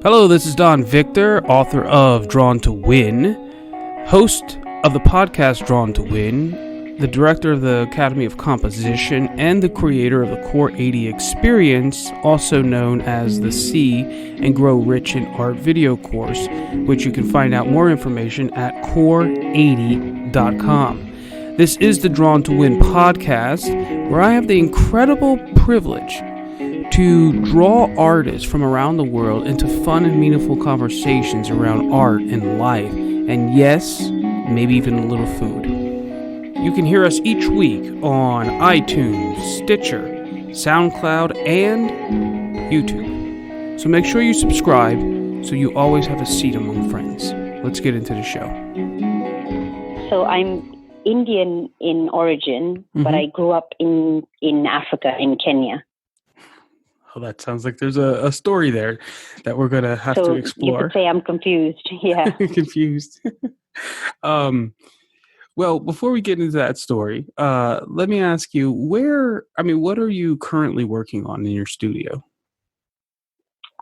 Hello, this is Don Victor, author of Drawn to Win, host of the podcast Drawn to Win, the director of the Academy of Composition, and the creator of the Core 80 Experience, also known as the See and Grow Rich in Art video course, which you can find out more information at core80.com. This is the Drawn to Win podcast, where I have the incredible privilege to draw artists from around the world into fun and meaningful conversations around art and life, and yes, maybe even a little food. You can hear us each week on iTunes, Stitcher, SoundCloud, and YouTube. So make sure you subscribe so you always have a seat among friends. Let's get into the show. So I'm Indian in origin, but I grew up in Africa, in Kenya. Oh, that sounds like there's a story there that we're going to have to explore. You could say I'm confused. Yeah. Confused. Well, before we get into that story, let me ask you, what are you currently working on in your studio?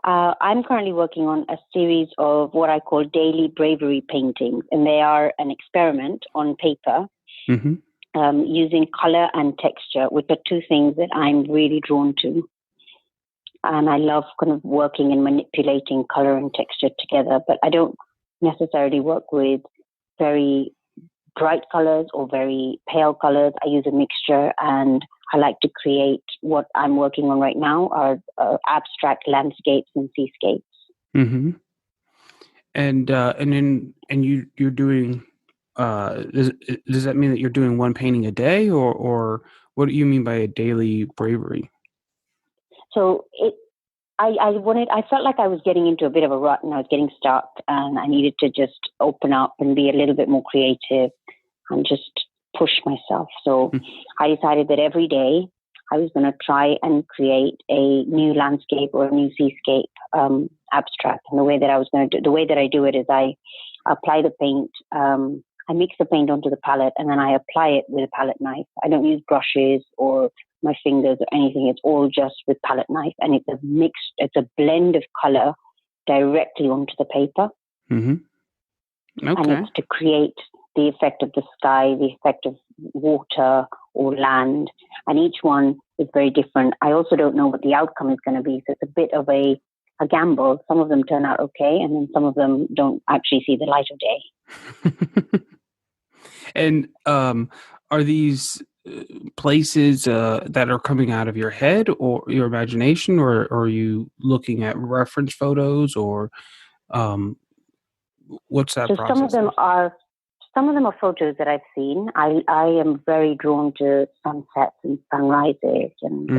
I'm currently working on a series of what I call daily bravery paintings, and they are an experiment on paper using color and texture, which are two things that I'm really drawn to. And I love kind of working and manipulating color and texture together, but I don't necessarily work with very bright colors or very pale colors. I use a mixture, and I like to create what I'm working on right now are abstract landscapes and seascapes. Mm-hmm. And you're doing. Does that mean that you're doing one painting a day, or what do you mean by a daily bravery? So I felt like I was getting into a bit of a rut, and I was getting stuck, and I needed to just open up and be a little bit more creative and just push myself. So I decided that every day I was going to try and create a new landscape or a new seascape abstract. And the way that I do it is I apply the paint. I mix the paint onto the palette, and then I apply it with a palette knife. I don't use brushes or my fingers or anything. It's all just with palette knife, and it's a blend of color directly onto the paper. Okay. And it's to create the effect of the sky, the effect of water or land, and each one is very different. I also don't know what the outcome is going to be, so it's a bit of a gamble. Some of them turn out okay, and then some of them don't actually see the light of day. And are these places that are coming out of your head or your imagination, or are you looking at reference photos, or what's that process? Some of them are photos that I've seen. I am very drawn to sunsets and sunrises, and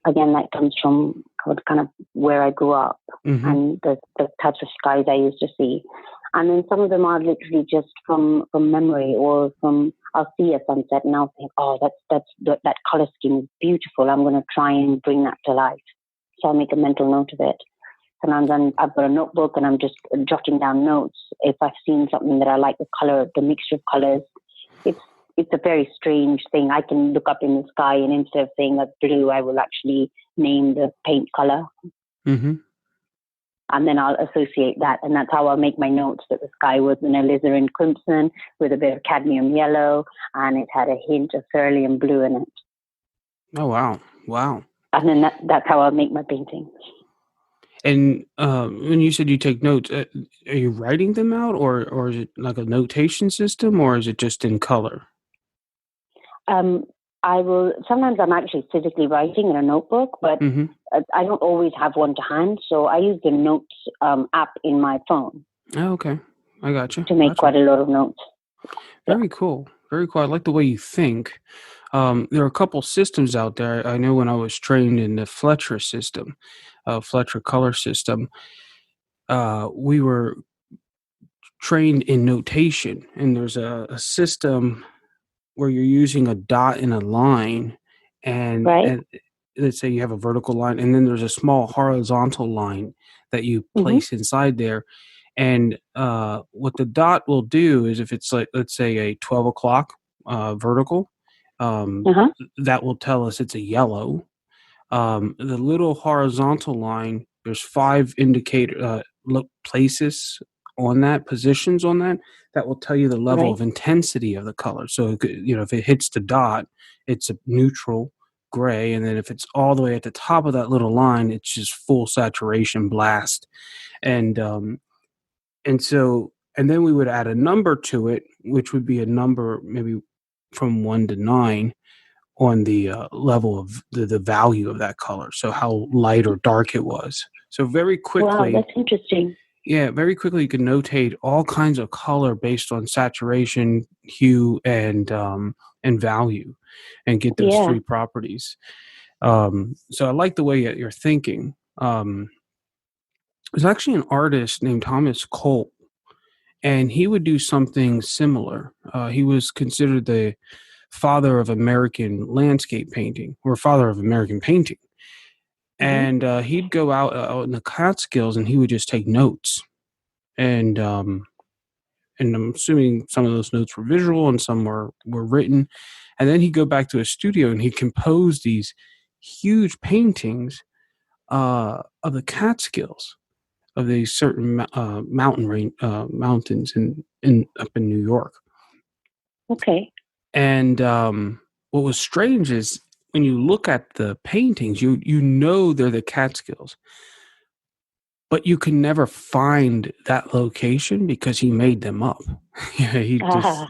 again, that comes from kind of where I grew up and the types of skies I used to see. And then some of them are literally just from memory, or I'll see a sunset and I'll think, oh, that color scheme is beautiful. I'm going to try and bring that to life. So I'll make a mental note of it. And then I've got a notebook, and I'm just jotting down notes. If I've seen something that I like, the color, the mixture of colors, it's a very strange thing. I can look up in the sky, and instead of saying that's blue, I will actually name the paint color. And then I'll associate that, and that's how I'll make my notes, that the sky was an alizarin crimson with a bit of cadmium yellow, and it had a hint of cerulean blue in it. Oh, wow. And then that's how I'll make my painting. And when you said you take notes, are you writing them out, or is it like a notation system, or is it just in color? Sometimes I'm actually physically writing in a notebook, but I don't always have one to hand. So I use the notes app in my phone. Oh, okay. I got you. To make quite a lot of notes. Very cool. Very cool. I like the way you think. There are a couple systems out there. I know when I was trained in the Fletcher system, Fletcher color system, we were trained in notation, and there's a system where you're using a dot and a line, and let's say you have a vertical line, and then there's a small horizontal line that you place inside there. And what the dot will do is, if it's like, let's say a 12 o'clock vertical, that will tell us it's a yellow. The little horizontal line there's 5 indicator places on that, positions on that will tell you the level Right. of intensity of the color. So, if it hits the dot, it's a neutral gray, and then if it's all the way at the top of that little line, it's just full saturation blast. And and then we would add a number to it, which would be a number maybe from 1 to 9 on the level of the value of that color. So how light or dark it was. So very Wow, quickly, that's interesting. yeah, very quickly you can notate all kinds of color based on saturation, hue, and value, and get those Yeah. 3 properties. So I like the way you're thinking. There's actually an artist named Thomas Colt, and he would do something similar. He was considered the father of American landscape painting, or father of American painting. Mm-hmm. And he'd go out in the Catskills, and he would just take notes. And I'm assuming some of those notes were visual and some were written. And then he'd go back to his studio and he'd compose these huge paintings of the Catskills, of these certain mountains in up in New York. Okay. And what was strange is when you look at the paintings, you know they're the Catskills, but you can never find that location because he made them up. He just, Ah.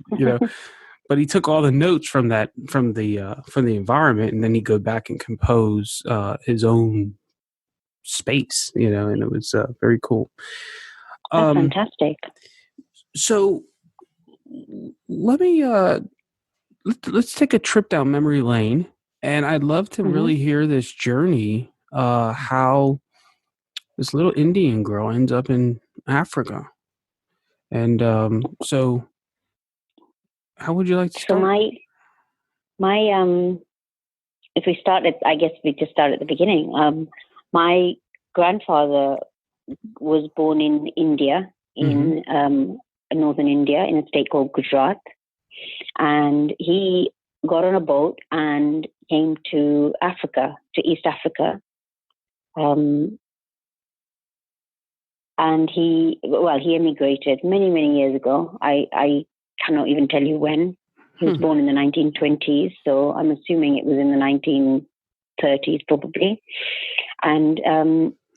but he took all the notes from the environment, and then he'd go back and compose his own space, and it was very cool. That's fantastic. So let me let's take a trip down memory lane, and I'd love to Mm-hmm. really hear this journey, how this little Indian girl ends up in Africa. And so how would you like to So start? my if we start at, I guess we just start at the beginning. My grandfather was born in India, in northern India, in a state called Gujarat, and he got on a boat and came to Africa, to East Africa. And he emigrated many years ago. I cannot even tell you when. He was born in the 1920s, so I'm assuming it was in the 1930s probably. And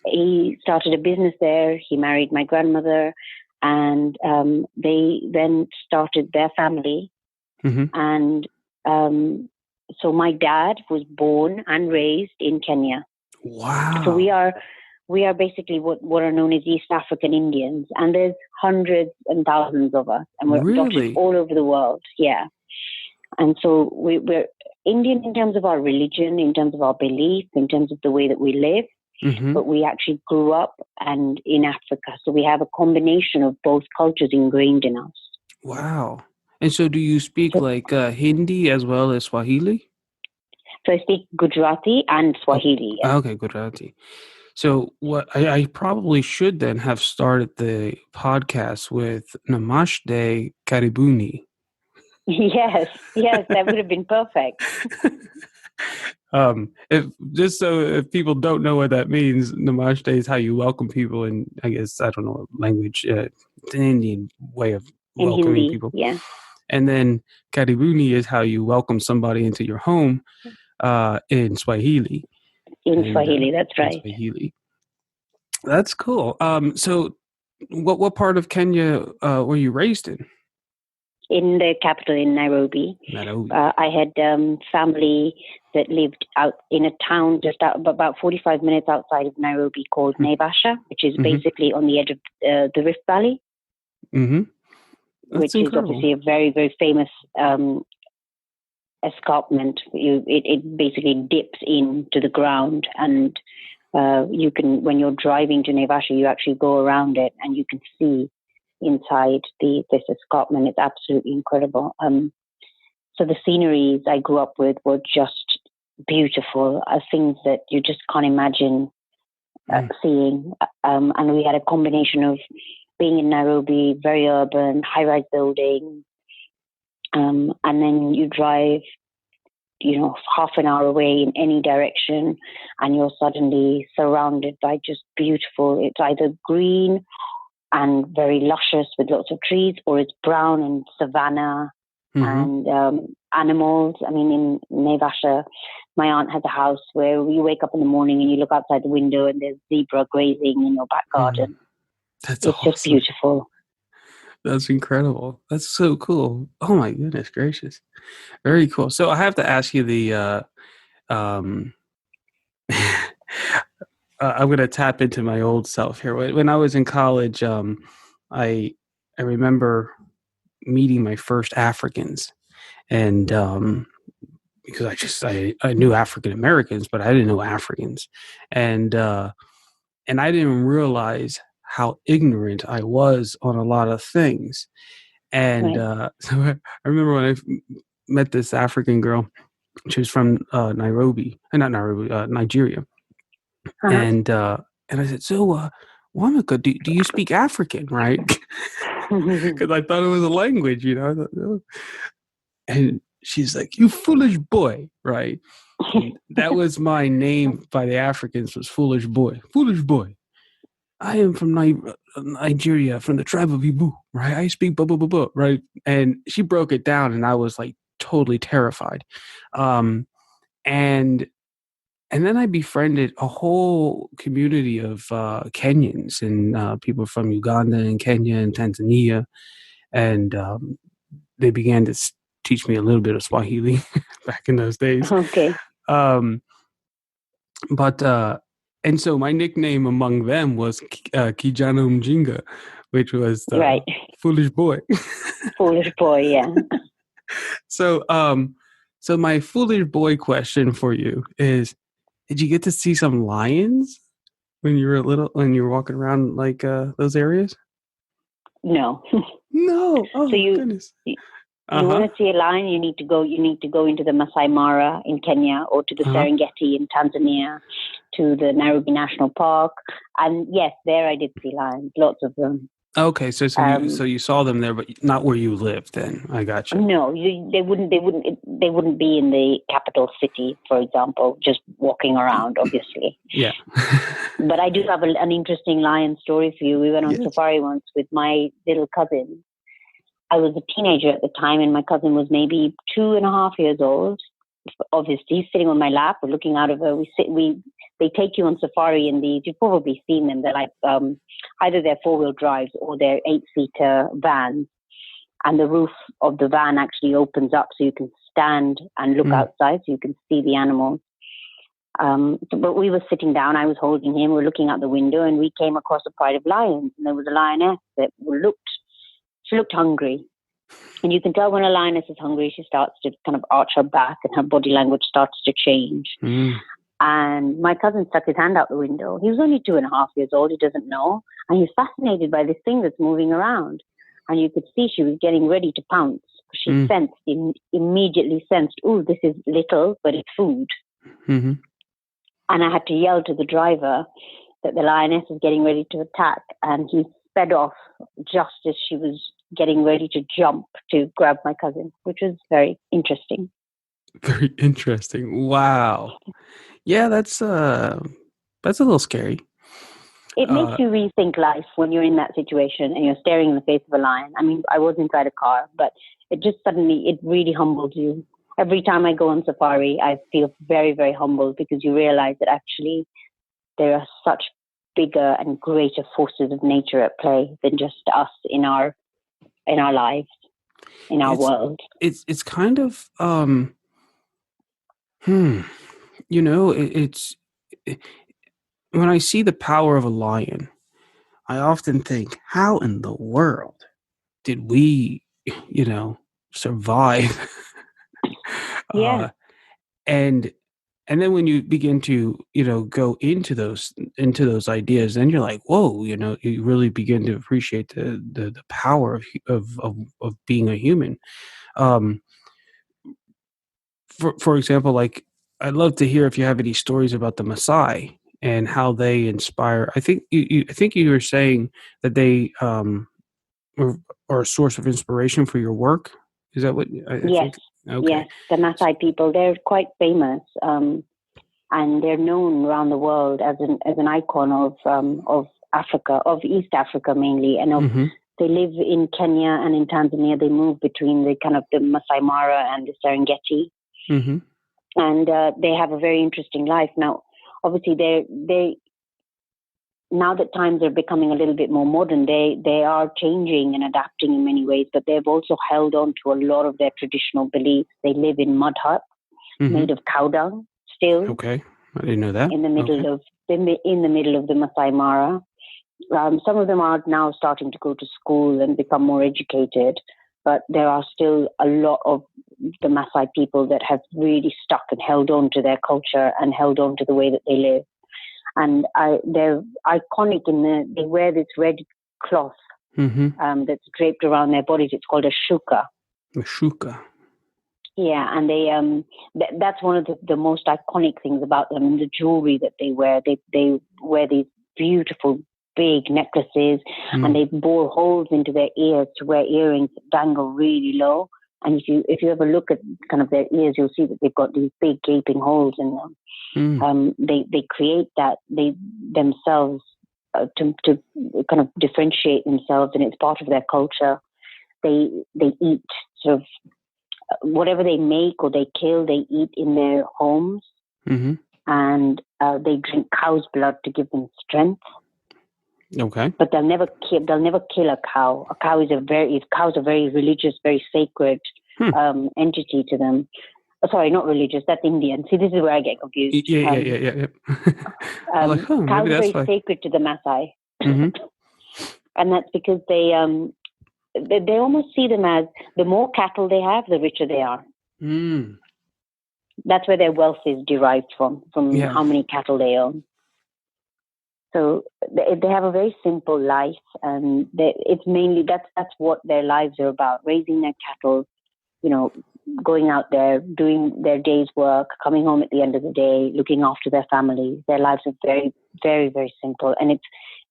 he started a business there. He married my grandmother, and they then started their family. Mm-hmm. And so my dad was born and raised in Kenya. Wow. So we are basically what are known as East African Indians, and there's hundreds and thousands of us, and we're dotted all over the world. Yeah. And so we're Indian in terms of our religion, in terms of our belief, in terms of the way that we live, but we actually grew up and in Africa. So we have a combination of both cultures ingrained in us. Wow. And so do you speak Hindi as well as Swahili? So I speak Gujarati and Swahili. Oh, okay, Gujarati. So what I probably should then have started the podcast with Namaste Karibuni. Yes, that would have been perfect. If people don't know what that means, Namaste is how you welcome people in, I guess, I don't know what language. It's an Indian way of welcoming Hindi, people. yeah. And then Karibuni is how you welcome somebody into your home in Swahili. Swahili, that's right. Swahili. That's cool. So what part of Kenya were you raised in? In the capital, in Nairobi. I had family that lived out in a town just about 45 minutes outside of Nairobi called Naivasha, which is basically on the edge of the Rift Valley, which incredible. is obviously a very, very famous escarpment. It basically dips into the ground, and you can, when you're driving to Naivasha, you actually go around it and you can see inside this escarpment. It's absolutely incredible. So the sceneries I grew up with were just beautiful, things that you just can't imagine seeing. And we had a combination of being in Nairobi, very urban, high-rise buildings, and then you drive half an hour away in any direction, and you're suddenly surrounded by just beautiful, it's either green and very luscious with lots of trees, or it's brown and savanna and animals. I mean, in Nevasha, my aunt has a house where you wake up in the morning and you look outside the window and there's zebra grazing in your back garden. That's it's awesome. Just beautiful. That's incredible. That's so cool. Oh my goodness gracious. Very cool. So I have to ask you I'm going to tap into my old self here. When I was in college, I remember meeting my first Africans, and because I knew African Americans, but I didn't know Africans, and I didn't realize how ignorant I was on a lot of things. And so I remember when I met this African girl. She was from Nigeria. And I said, so, Wamika, do you speak African, right? Because I thought it was a language, And she's like, you foolish boy, right? And that was my name by the Africans, was foolish boy. Foolish boy. I am from Nigeria, from the tribe of Ibu, right? I speak blah, blah, blah, blah, right? And she broke it down, and I was like totally terrified. And then I befriended a whole community of Kenyans and people from Uganda and Kenya and Tanzania. And they began to teach me a little bit of Swahili back in those days. Okay. And so my nickname among them was Kijana Mjinga, which was right. Foolish boy. Foolish boy, yeah. So my foolish boy question for you is, did you get to see some lions when you were walking around like those areas? No. No. Oh, so goodness. You want to see a lion, you need to go into the Masai Mara in Kenya, or to the Serengeti in Tanzania, to the Nairobi National Park. And yes, there I did see lions, lots of them. Okay, so you saw them there, but not where you lived. Then I got you. No, they wouldn't be in the capital city, for example, just walking around. Obviously, yeah. But I do have an interesting lion story for you. We went on safari once with my little cousin. I was a teenager at the time, and my cousin was maybe 2.5 years old. Obviously, sitting on my lap, we're looking out of her. They take you on safari in these. You've probably seen them. They're like either they're 4-wheel drives or they're 8-seater vans, and the roof of the van actually opens up so you can stand and look outside, so you can see the animals. But we were sitting down. I was holding him. We're looking out the window, and we came across a pride of lions, and there was a lioness that looked hungry. And you can tell when a lioness is hungry, she starts to kind of arch her back and her body language starts to change. And my cousin stuck his hand out the window. He was only 2.5 years old. He doesn't know. And he's fascinated by this thing that's moving around. And you could see she was getting ready to pounce. She immediately sensed, oh, this is little, but it's food. Mm-hmm. And I had to yell to the driver that the lioness is getting ready to attack. And he sped off just as she was getting ready to jump to grab my cousin, which was very interesting. Very interesting. Wow. Yeah, that's a little scary. It makes you rethink life when you're in that situation and you're staring in the face of a lion. I mean, I was inside a car, but it really humbles you. Every time I go on safari, I feel very, very humbled, because you realize that actually there are such bigger and greater forces of nature at play than just us in our lives, in our world. It's kind of when I see the power of a lion, I often think, how in the world did we, survive? Yeah. And then when you begin to, go into those ideas, then you're like, whoa, you really begin to appreciate the power of being a human. For example, like, I'd love to hear if you have any stories about the Maasai and how they inspire. I think you were saying that they are a source of inspiration for your work. Is that what I yes. think? Okay. Yes, the Maasai people, they're quite famous, and they're known around the world as an icon of Africa, of East Africa mainly, and Mm-hmm. they live in Kenya and in Tanzania. They move between the kind of the Masai Mara and the Serengeti, Mm-hmm. and they have a very interesting life. Now, obviously, they now that times are becoming a little bit more modern, they are changing and adapting in many ways, but they've also held on to a lot of their traditional beliefs. They live in mud huts Mm-hmm. made of cow dung still Okay. I didn't know that. in the Okay. middle of in the middle of the Masai Mara. Some of them are now starting to go to school and become more educated, but there are still a lot of the Maasai people that have really stuck and held on to their culture and held on to the way that they live. And they're iconic they wear this red cloth Mm-hmm. that's draped around their bodies. It's called a shuka. Mashuka. Yeah, and that's one of the most iconic things about them, and the jewelry that they wear. They wear these beautiful big necklaces, and Mm. they bore holes into their ears to wear earrings that dangle really low. And if you ever look at kind of their ears, you'll see that they've got these big gaping holes in them. Mm. They create that they themselves to kind of differentiate themselves, and it's part of their culture. They eat sort of whatever they make or they kill, they eat in their homes, Mm-hmm. and they drink cow's blood to give them strength. Okay. But they'll never kill. They'll never kill a cow. Cows are very religious, very sacred Hmm. entity to them. Sorry, not religious. That's Indian. See, this is where I get confused. Yeah. I was like, huh, maybe Cows are that's very why. sacred to the Maasai, Mm-hmm. and that's because they almost see them as the more cattle they have, the richer they are. Mm. That's where their wealth is derived from Yeah. how many cattle they own. So they have a very simple life, and it's mainly that's what their lives are about: raising their cattle, going out there, doing their day's work, coming home at the end of the day, looking after their families. Their lives are very, very, very simple, and it's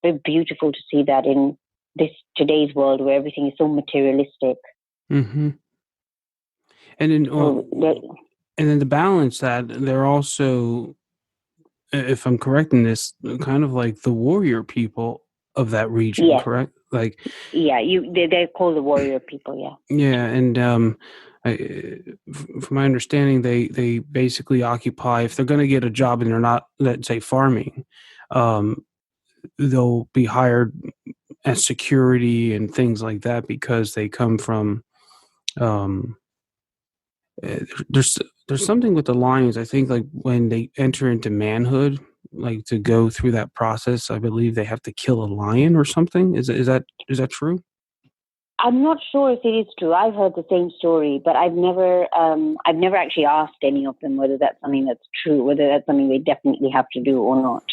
very beautiful to see that in this today's world where everything is so materialistic. Mm-hmm. And then, So and then to balance that, they're also, if I'm correct in this, kind of like the warrior people of that region, yes, correct? Like, yeah, they're called the warrior people. Yeah. yeah, and from my understanding, they basically occupy, if they're going to get a job and they're not, let's say, farming, um, they'll be hired as security and things like that because they come from. Um, there's something with the lions. I think like when they enter into manhood, like to go through that process, I believe they have to kill a lion or something. Is that true? I'm not sure if it is true. I've heard the same story, but I've never actually asked any of them whether that's something that's true, whether that's something they definitely have to do or not.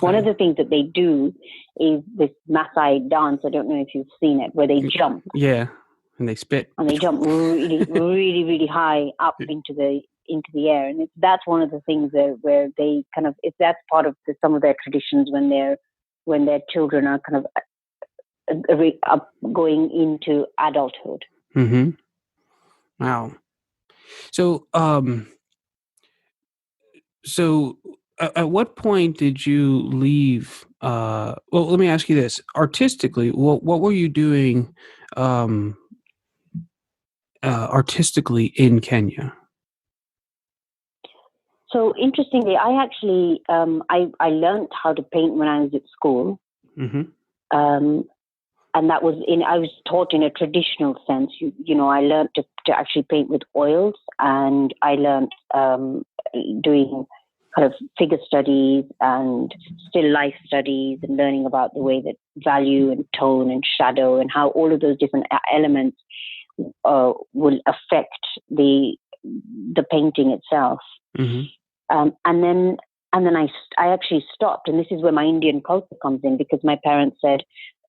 One of Okay. the things that they do is this Maasai dance. I don't know if you've seen it, where they jump Yeah, and they spit. and they jump really, really, really high up into the air, and that's one of the things where they kind of that's part of some of their traditions when their children are kind of going into adulthood. Mm-hmm. Wow. So, at what point did you leave? Well, let me ask you this: artistically, what were you doing, um, artistically in Kenya? So interestingly, I actually I learned how to paint when I was at school, Mm-hmm. um, and that was I was taught in a traditional sense. I learned to actually paint with oils, and I learned doing kind of figure studies and still life studies, and learning about the way that value and tone and shadow and how all of those different elements will affect the painting itself. Mm-hmm. And then I actually stopped, and this is where my Indian culture comes in, because my parents said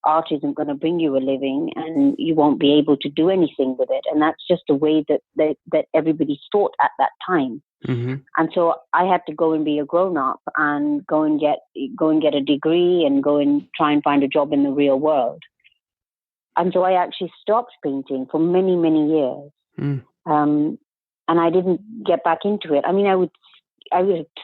art isn't going to bring you a living, and you won't be able to do anything with it, and that's just the way that everybody thought at that time. Mm-hmm. And so I had to go and be a grown up and go and get a degree and go and try and find a job in the real world. And so I actually stopped painting for many, many years. Mm. and I didn't get back into it. I mean, I would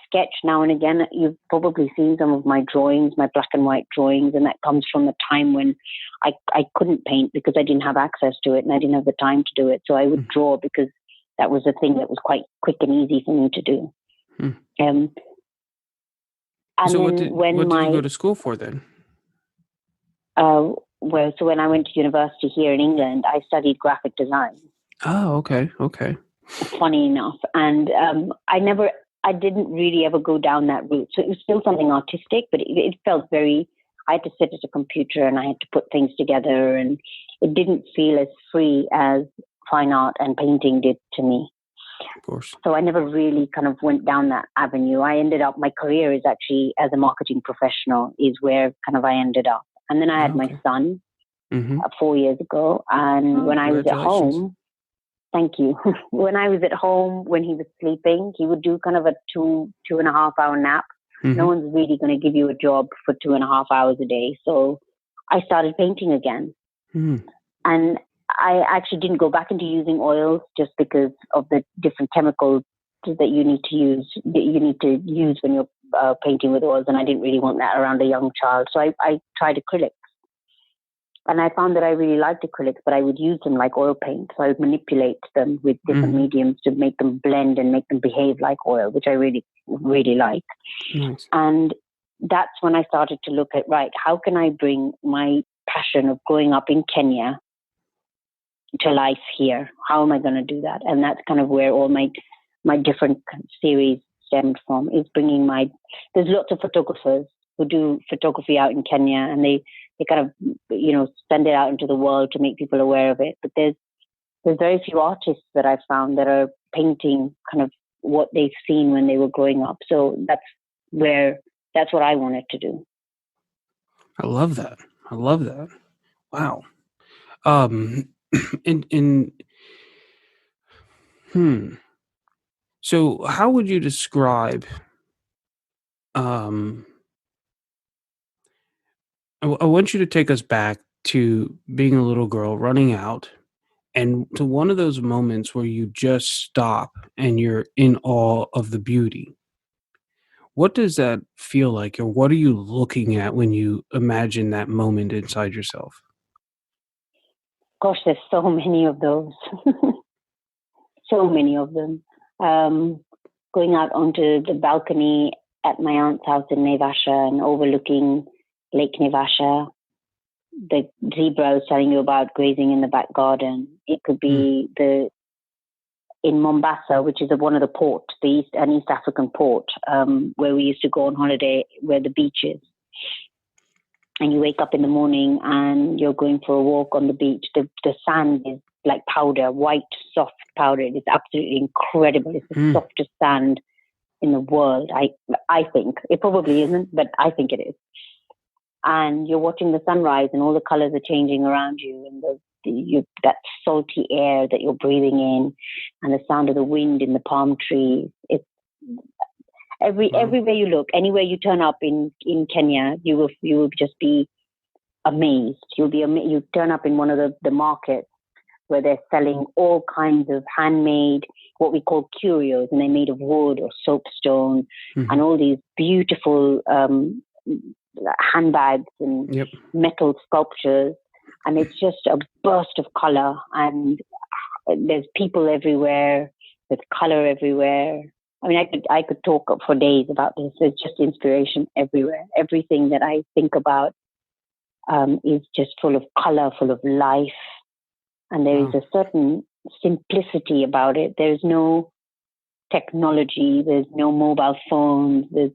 sketch now and again. You've probably seen some of my drawings, my black and white drawings, and that comes from the time when I couldn't paint because I didn't have access to it and I didn't have the time to do it. So I would draw because that was a thing that was quite quick and easy for me to do. And So then what did you go to school for then? So when I went to university here in England, I studied graphic design. Oh, okay. Funny enough. And I didn't really ever go down that route. So it was still something artistic, but it felt I had to sit at a computer and I had to put things together, and it didn't feel as free as fine art and painting did to me. Of course. So I never really kind of went down that avenue. My career is actually as a marketing professional is where kind of I ended up. And then I had my son 4 years ago. And when I was at home, thank you. When I was at home, when he was sleeping, he would do kind of a 2.5 hour nap. No one's really going to give you a job for 2.5 hours a day. So I started painting again. And I actually didn't go back into using oils just because of the different chemicals that you need to use when you're painting with oils. And I didn't really want that around a young child. So I tried acrylics. And I found that I really liked acrylics, but I would use them like oil paint. So I would manipulate them with different mediums to make them blend and make them behave like oil, which I really, really like. Nice. And that's when I started to look at, how can I bring my passion of growing up in Kenya to life here? How am I going to do that? And that's kind of where all my different series stemmed from, is bringing there's lots of photographers who do photography out in Kenya, and they kind of, send it out into the world to make people aware of it. But there's very few artists that I've found that are painting kind of what they've seen when they were growing up. So that's what I wanted to do. I love that. Wow. So how would you describe, I want you to take us back to being a little girl running out and to one of those moments where you just stop and you're in awe of the beauty. What does that feel like, or what are you looking at when you imagine that moment inside yourself? Gosh, there's so many of those. So many of them. Going out onto the balcony at my aunt's house in Naivasha and overlooking Lake Naivasha. The zebra I was telling you about grazing in the back garden. It could be in Mombasa, which is one of the ports, East African port, where we used to go on holiday, where the beach is. And you wake up in the morning and you're going for a walk on the beach. The sand is like powder, white, soft powder. It's absolutely incredible. It's the softest sand in the world. I think it probably isn't, but I think it is. And you're watching the sunrise, and all the colors are changing around you, and that salty air that you're breathing in, and the sound of the wind in the palm trees. It's everywhere you look, anywhere you turn up in Kenya, you will just be amazed. You turn up in one of the markets where they're selling all kinds of handmade, what we call curios, and they're made of wood or soapstone, and all these beautiful handbags and metal sculptures. And it's just a burst of color, and there's people everywhere, there's color everywhere. I mean, I could talk for days about this. There's just inspiration everywhere. Everything that I think about is just full of color, full of life. And there is a certain simplicity about it. There's no technology. There's no mobile phones. There's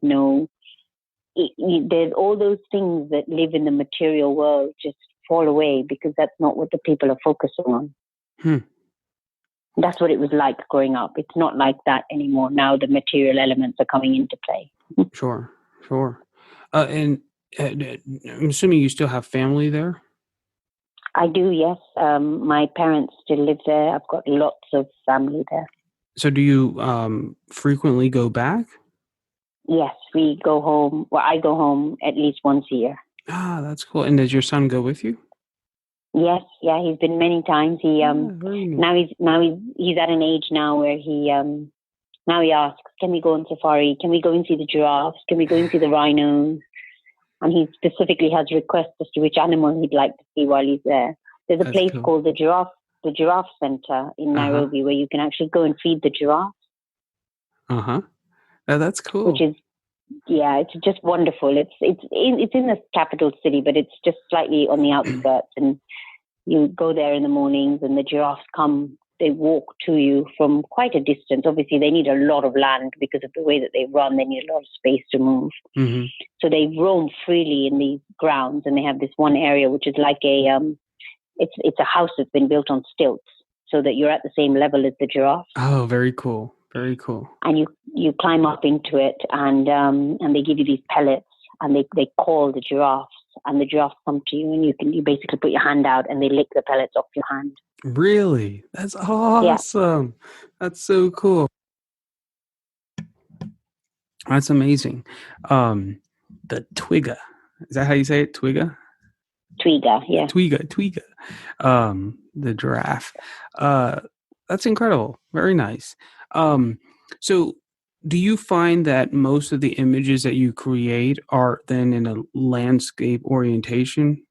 all those things that live in the material world just fall away, because that's not what the people are focusing on. That's what it was like growing up. It's not like that anymore. Now the material elements are coming into play. Sure. And I'm assuming you still have family there? I do, yes. My parents still live there. I've got lots of family there. So do you frequently go back? Yes, we go home. Well, I go home at least once a year. Ah, that's cool. And does your son go with you? Yes, yeah, he's been many times. He Very nice. now he's at an age now where he now he asks, "Can we go on safari? Can we go and see the giraffes? Can we go and see the rhinos?" And he specifically has requests as to which animal he'd like to see while he's there. There's a That's place cool. called the Giraffe Center in Uh-huh. Nairobi where you can actually go and feed the giraffe, Uh-huh. That's which cool. is yeah, it's just wonderful. It's in the capital city, but it's just slightly on the outskirts, and you go there in the mornings, and the giraffes come. They walk to you from quite a distance. Obviously, they need a lot of land because of the way that they run. They need a lot of space to move. Mm-hmm. So they roam freely in these grounds, and they have this one area which is like it's a house that's been built on stilts, so that you're at the same level as the giraffes, Oh, very cool. Very cool. and you climb up into it, and they give you these pellets, and they call the giraffes, and the giraffes come to you, and you basically put your hand out, and they lick the pellets off your hand. Really? That's Yeah, awesome. That's so cool. That's amazing. The Twiga. Is that how you say it? Twiga? Twiga, yeah. Twiga. The giraffe. Uh, that's incredible. Very nice. So do you find that most of the images that you create are then in a landscape orientation,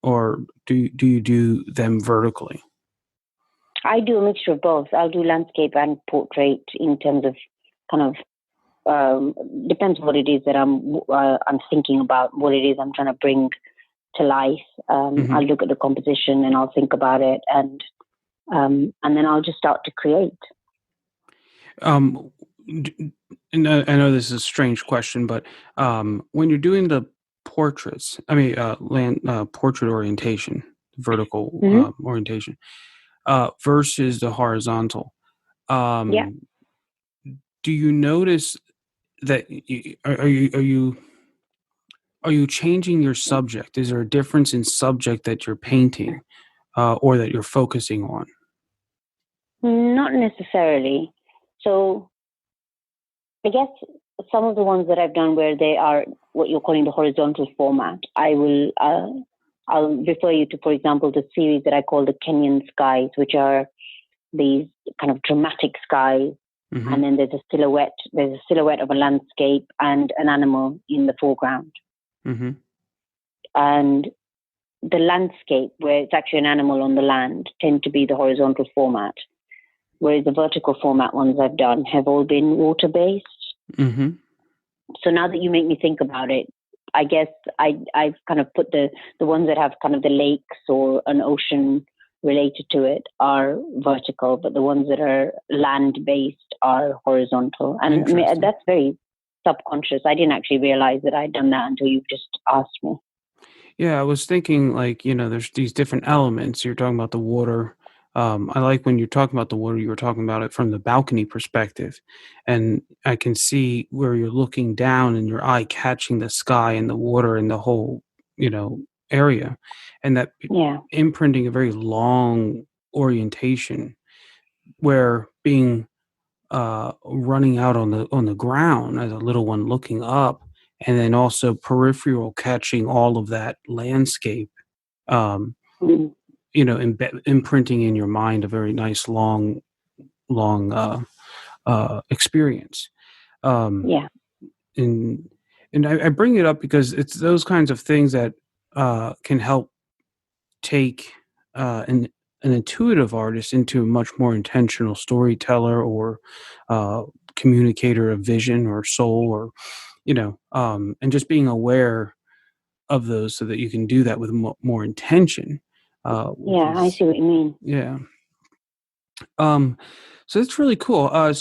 or do you do them vertically? I do a mixture of both. I'll do landscape and portrait in terms of kind of depends what it is that I'm thinking about, what it is I'm trying to bring to life. I'll look at the composition and I'll think about it, and then I'll just start to create. Um, and I know this is a strange question, but when you're doing the portraits, I mean, portrait orientation, vertical orientation, versus the horizontal, Yeah. do you notice that are you changing your subject? Is there a difference in subject that you're painting, or that you're focusing on? Not necessarily. So I guess some of the ones that I've done where they are what you're calling the horizontal format, I'll refer you to, for example, the series that I call the Kenyan skies, which are these kind of dramatic skies. Mm-hmm. And then there's a silhouette of a landscape and an animal in the foreground. Mm-hmm. And the landscape, where it's actually an animal on the land, tend to be the horizontal format, whereas the vertical format ones I've done have all been water-based. Mm-hmm. So now that you make me think about it, I guess I've kind of put the ones that have kind of the lakes or an ocean related to it are vertical, but the ones that are land-based are horizontal. And that's very subconscious. I didn't actually realize that I'd done that until you just asked me. Yeah, I was thinking, like, there's these different elements. You're talking about the water. I like when you're talking about the water, you were talking about it from the balcony perspective. And I can see where you're looking down and your eye catching the sky and the water and the whole, area. And that imprinting a very long orientation, where being running out on the ground as a little one looking up, and then also peripheral catching all of that landscape, imprinting in your mind a very nice long experience. And I bring it up because it's those kinds of things that can help take an intuitive artist into a much more intentional storyteller, or communicator of vision or soul, or and just being aware of those so that you can do that with more intention. I see what you mean. Yeah. So it's really cool. I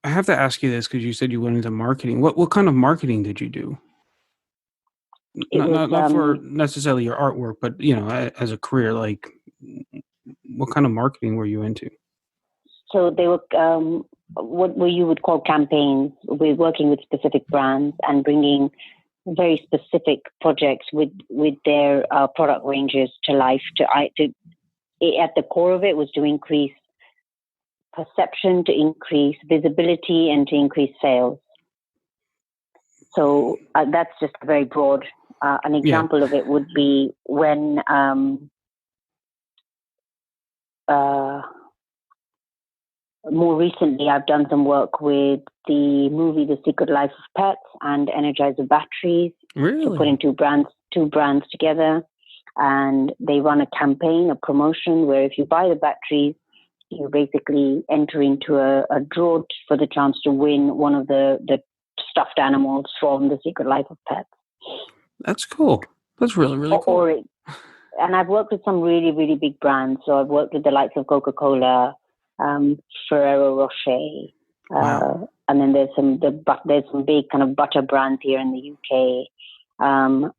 have to ask you this because you said you went into marketing. What kind of marketing did you do? Not for necessarily your artwork, but as a career, like, what kind of marketing were you into? So they were what you would call campaigns. We're working with specific brands and bringing very specific projects with their product ranges to life. At the core of it was to increase perception, to increase visibility, and to increase sales. So that's just a very broad An Yeah. example of it would be when uh, more recently I've done some work with the movie The Secret Life of Pets and Energizer Batteries. So Really? putting two brands together, and they run a campaign, a promotion where if you buy the batteries, you basically enter into a draw for the chance to win one of the stuffed animals from The Secret Life of Pets. That's cool. That's really, really Or, cool. or and I've worked with some really, really big brands. So I've worked with the likes of Coca-Cola, Ferrero Rocher, Wow. and then there's some big kind of butter brands here in the UK.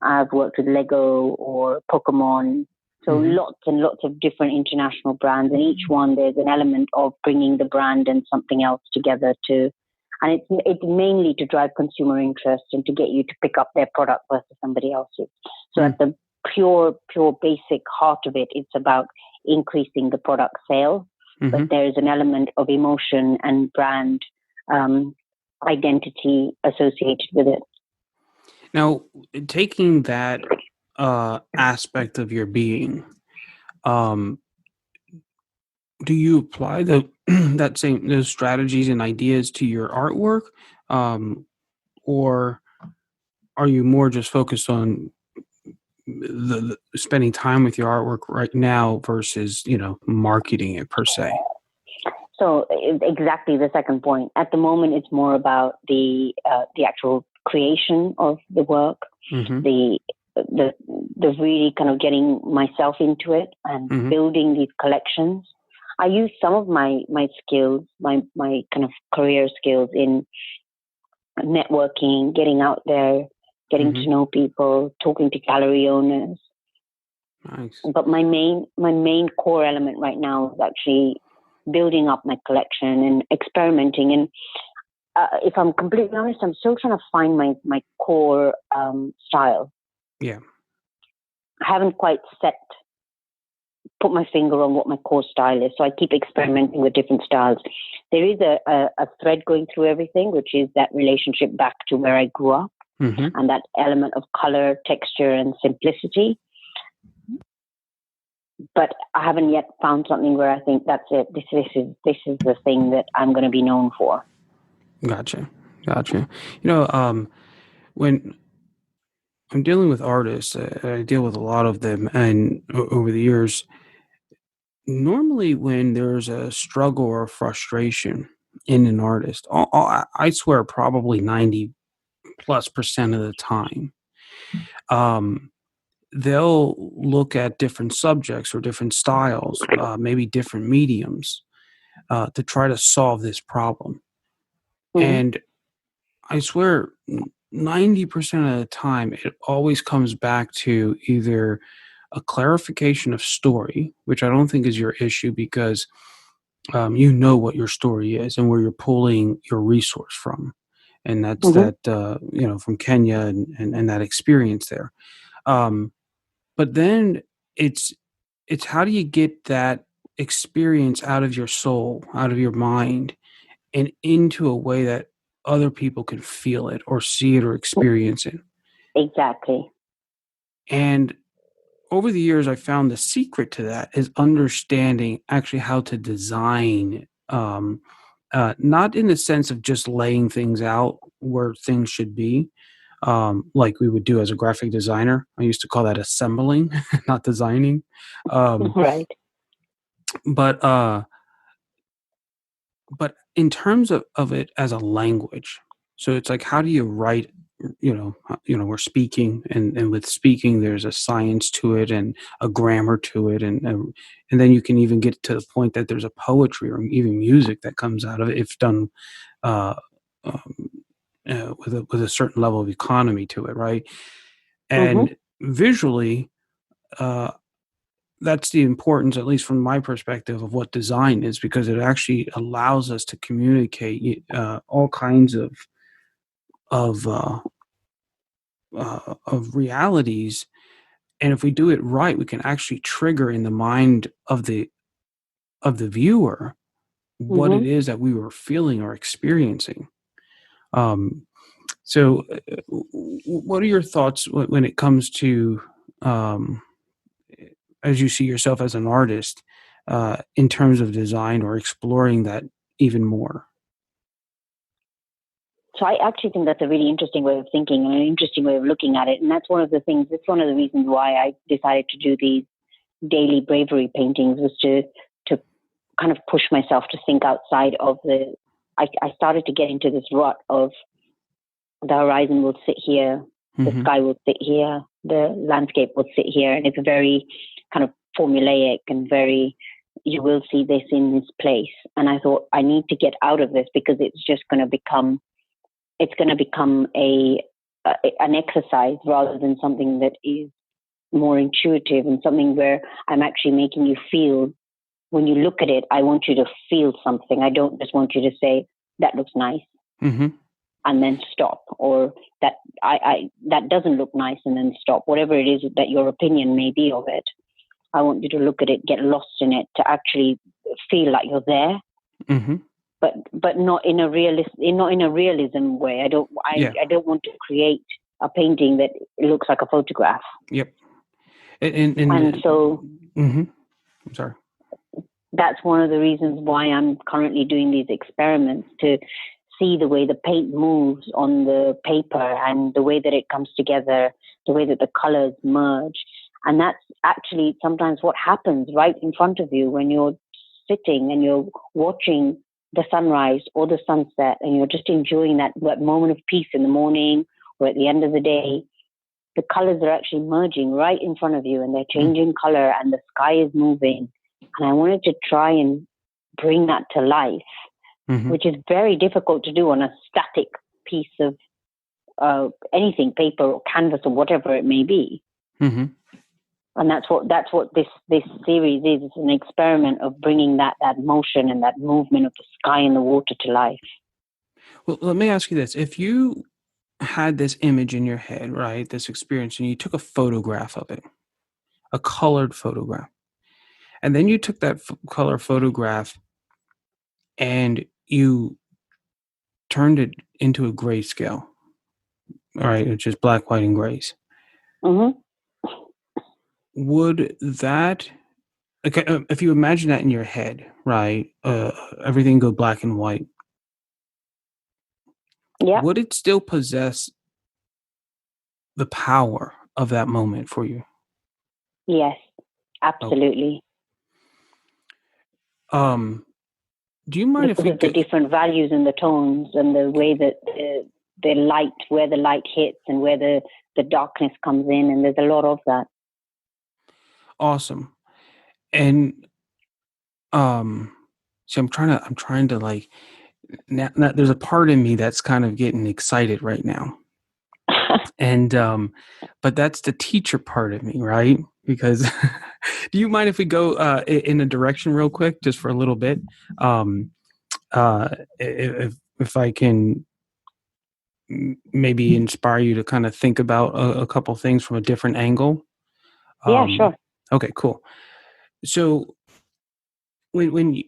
I've worked with Lego or Pokemon. So Hmm. lots and lots of different international brands, and each one there's an element of bringing the brand and something else together and it's mainly to drive consumer interest and to get you to pick up their product versus somebody else's. So at the pure basic heart of it, it's about increasing the product sale, but Mm-hmm. there is an element of emotion and brand identity associated with it. Now, taking that aspect of your being, um, do you apply the those strategies and ideas to your artwork, or are you more just focused on the spending time with your artwork right now versus marketing it per se? So exactly the second point. At the moment, it's more about the actual creation of the work, Mm-hmm. the the really kind of getting myself into it and Mm-hmm. building these collections. I use some of my skills, my kind of career skills in networking, getting out there, getting Mm-hmm. to know people, talking to gallery owners. Nice. But my main core element right now is actually building up my collection and experimenting. And if I'm completely honest, I'm still trying to find my core style. Yeah. I haven't quite put my finger on what my core style is. So I keep experimenting with different styles. There is a thread going through everything, which is that relationship back to where I grew up Mm-hmm. and that element of color, texture, and simplicity. But I haven't yet found something where I think that's it. This is the thing that I'm going to be known for. Gotcha. Gotcha. When I'm dealing with artists, I deal with a lot of them, and over the years, normally when there's a struggle or frustration in an artist, I swear probably 90+% of the time, um, they'll look at different subjects or different styles, maybe different mediums, to try to solve this problem. Mm-hmm. And I swear 90% of the time, it always comes back to either a clarification of story, which I don't think is your issue because you know what your story is and where you're pulling your resource from. And that's Mm-hmm. that, from Kenya and that experience there. Um, but then it's, it's how do you get that experience out of your soul, out of your mind, and into a way that other people can feel it or see it or experience it. Exactly. And over the years, I found the secret to that is understanding actually how to design, not in the sense of just laying things out where things should be, like we would do as a graphic designer. I used to call that assembling, not designing. Um, Right. but but in terms of it as a language, so it's like how do you write, we're speaking, and with speaking there's a science to it and a grammar to it, and then you can even get to the point that there's a poetry or even music that comes out of it if done uh, um, with a certain level of economy to it, right? Mm-hmm. And visually, uh, that's the importance, at least from my perspective, of what design is, because it actually allows us to communicate all kinds of uh, of realities, and if we do it right, we can actually trigger in the mind of the viewer what it Mm-hmm. is that we were feeling or experiencing. Um, So, what are your thoughts when it comes to, um, as you see yourself as an artist, in terms of design or exploring that even more? So I actually think that's a really interesting way of thinking and an interesting way of looking at it. And that's one of the things, it's one of the reasons why I decided to do these daily bravery paintings, was to kind of push myself to think outside of I started to get into this rut of the horizon will sit here, the Mm-hmm. sky will sit here, the landscape will sit here. And it's very kind of formulaic and very, you will see this in this place. And I thought, I need to get out of this because it's just going to become, an exercise rather than something that is more intuitive and something where I'm actually making you feel. When you look at it, I want you to feel something. I don't just want you to say that looks nice Mm-hmm. and then stop, or that that doesn't look nice and then stop. Whatever it is that your opinion may be of it, I want you to look at it, get lost in it, to actually feel like you're there, Mm-hmm. but not in a realism way. Yeah. I don't want to create a painting that looks like a photograph. Yep. And And so mm-hmm. I'm sorry. that's one of the reasons why I'm currently doing these experiments, to see the way the paint moves on the paper and the way that it comes together, the way that the colors merge. And that's actually sometimes what happens right in front of you when you're sitting and you're watching the sunrise or the sunset, and you're just enjoying that moment of peace in the morning or at the end of the day. The colors are actually merging right in front of you, and they're changing color, and the sky is moving. And I wanted to try and bring that to life, Mm-hmm. which is very difficult to do on a static piece of anything, paper or canvas or whatever it may be. Mm-hmm. And that's what this series is. It's an experiment of bringing that motion and that movement of the sky and the water to life. Well, let me ask you this: if you had this image in your head, right, this experience, and you took a photograph of it, a colored photograph, and then you took that color photograph and you turned it into a grayscale, all right, which is black, white, and grays. Mm-hmm. Would that, okay, if you imagine that in your head, right, everything go black and white, Yeah. would it still possess the power of that moment for you? Yes. Oh, Absolutely. do you mind if Because we of the go? different values and the tones and the way that the light, where the light hits and where the darkness comes in. And there's a lot of that. Awesome. And um, see, I'm trying to like, now there's a part in me that's kind of getting excited right now. And but that's the teacher part of me, right? Because do you mind if we go in a direction real quick, just for a little bit? Um, if I can maybe inspire you to kind of think about a couple things from a different angle. Yeah, Um, sure. okay, cool. So when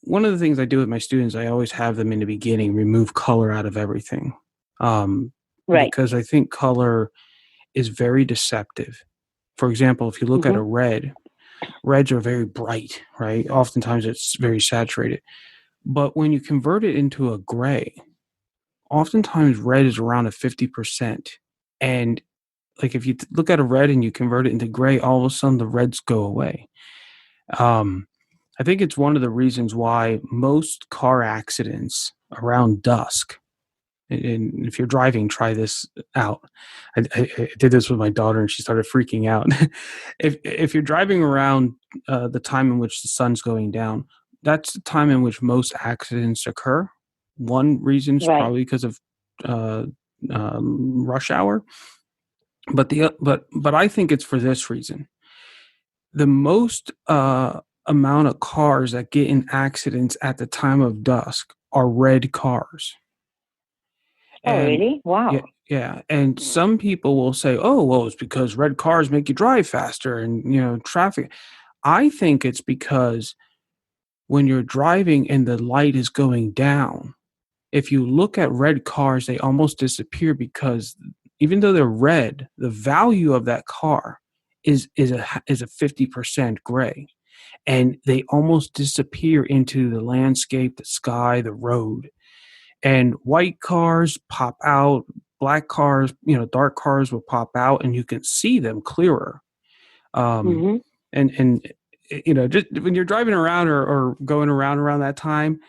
one of the things I do with my students, I always have them in the beginning remove color out of everything, um, Right. because I think color is very deceptive. For example, if you look at a Mm-hmm. red, reds are very bright, right? Oftentimes it's very saturated. But when you convert it into a gray, oftentimes red is around a 50%. And like if you look at a red and you convert it into gray, all of a sudden the reds go away. Um, I think it's one of the reasons why most car accidents around dusk, and if you're driving, try this out. I did this with my daughter, and she started freaking out. If you're driving around the time in which the sun's going down, that's the time in which most accidents occur. One reason is Right. probably because of uh, rush hour, but I think it's for this reason. The most amount of cars that get in accidents at the time of dusk are red cars. Oh, And really? yeah, Wow. yeah. And some people will say, oh, well, it's because red cars make you drive faster and, traffic. I think it's because when you're driving and the light is going down, If you look at red cars, they almost disappear because even though they're red, the value of that car is a 50% gray, and they almost disappear into the landscape, the sky, the road. And white cars pop out, black cars, dark cars will pop out, and you can see them clearer. Um, Mm-hmm. and just when you're driving around or going around that time,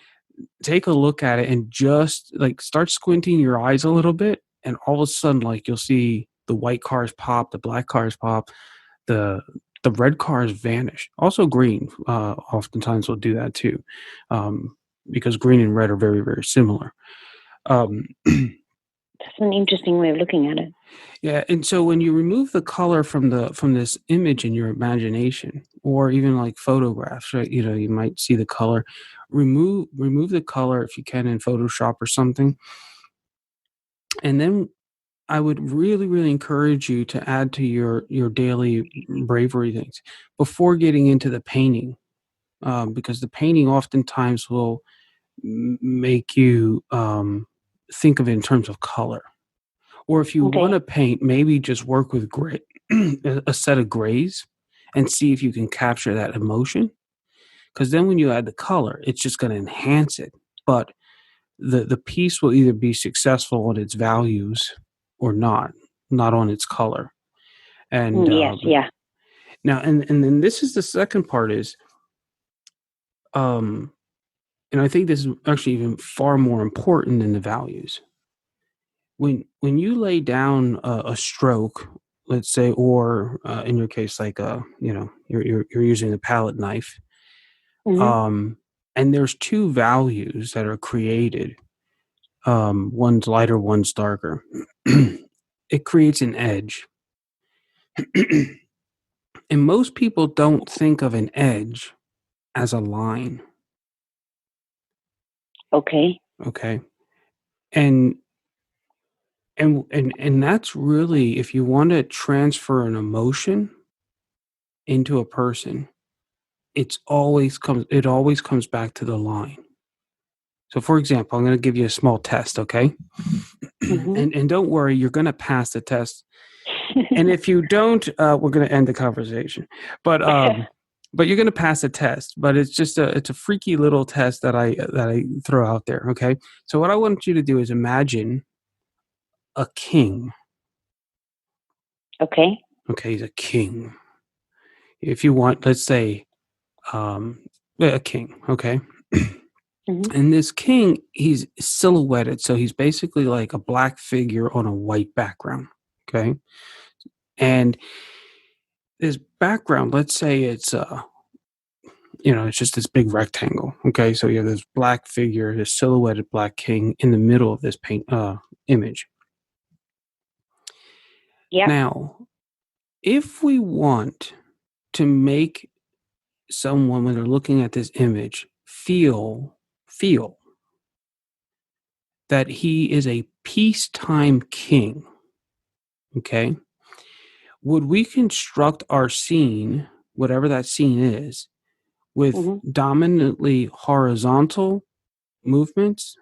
take a look at it and just like start squinting your eyes a little bit, and all of a sudden, like, you'll see the white cars pop, the black cars pop, the the red cars vanish. Also, green oftentimes will do that too, because green and red are very, very similar. Um, That's an interesting way of looking at it. Yeah, and so when you remove the color from this image in your imagination, or even like photographs, right? You might see the color. Remove the color if you can in Photoshop or something, and then I would really, really encourage you to add to your daily bravery things before getting into the painting, because the painting oftentimes will make you think of it in terms of color. Or if you want Okay. to paint, maybe just work with gray, a set of grays, and see if you can capture that emotion. Because then when you add the color, it's just going to enhance it. But the piece will either be successful on its values or not on its color. And Yes. Yeah. now, and then this is the second part is, um, and I think this is actually even far more important than the values. When you lay down a stroke, let's say, or in your case, like you're using a palette knife, Mm-hmm. um, and there's two values that are created. One's lighter, one's darker. It creates an edge, and most people don't think of an edge as a line. Okay. Okay, and and that's really, if you want to transfer an emotion into a person, it always comes back to the line. So for example, I'm going to give you a small test, okay? Mm-hmm. And don't worry, you're going to pass the test. And if you don't, we're going to end the conversation. But you're going to pass the test. But it's a freaky little test that I throw out there, okay? So what I want you to do is imagine a king. Okay. Okay, he's a king. If you want, let's say, um, a king, okay? Mm-hmm. And this king, he's silhouetted, so he's basically like a black figure on a white background. Okay, and this background, let's say it's just this big rectangle. Okay, so you have this black figure, this silhouetted black king in the middle of this paint image. Yeah. Now, if we want to make someone, when they're looking at this image, feel that he is a peacetime king, okay, would we construct our scene, whatever that scene is, with Mm-hmm. dominantly horizontal movements,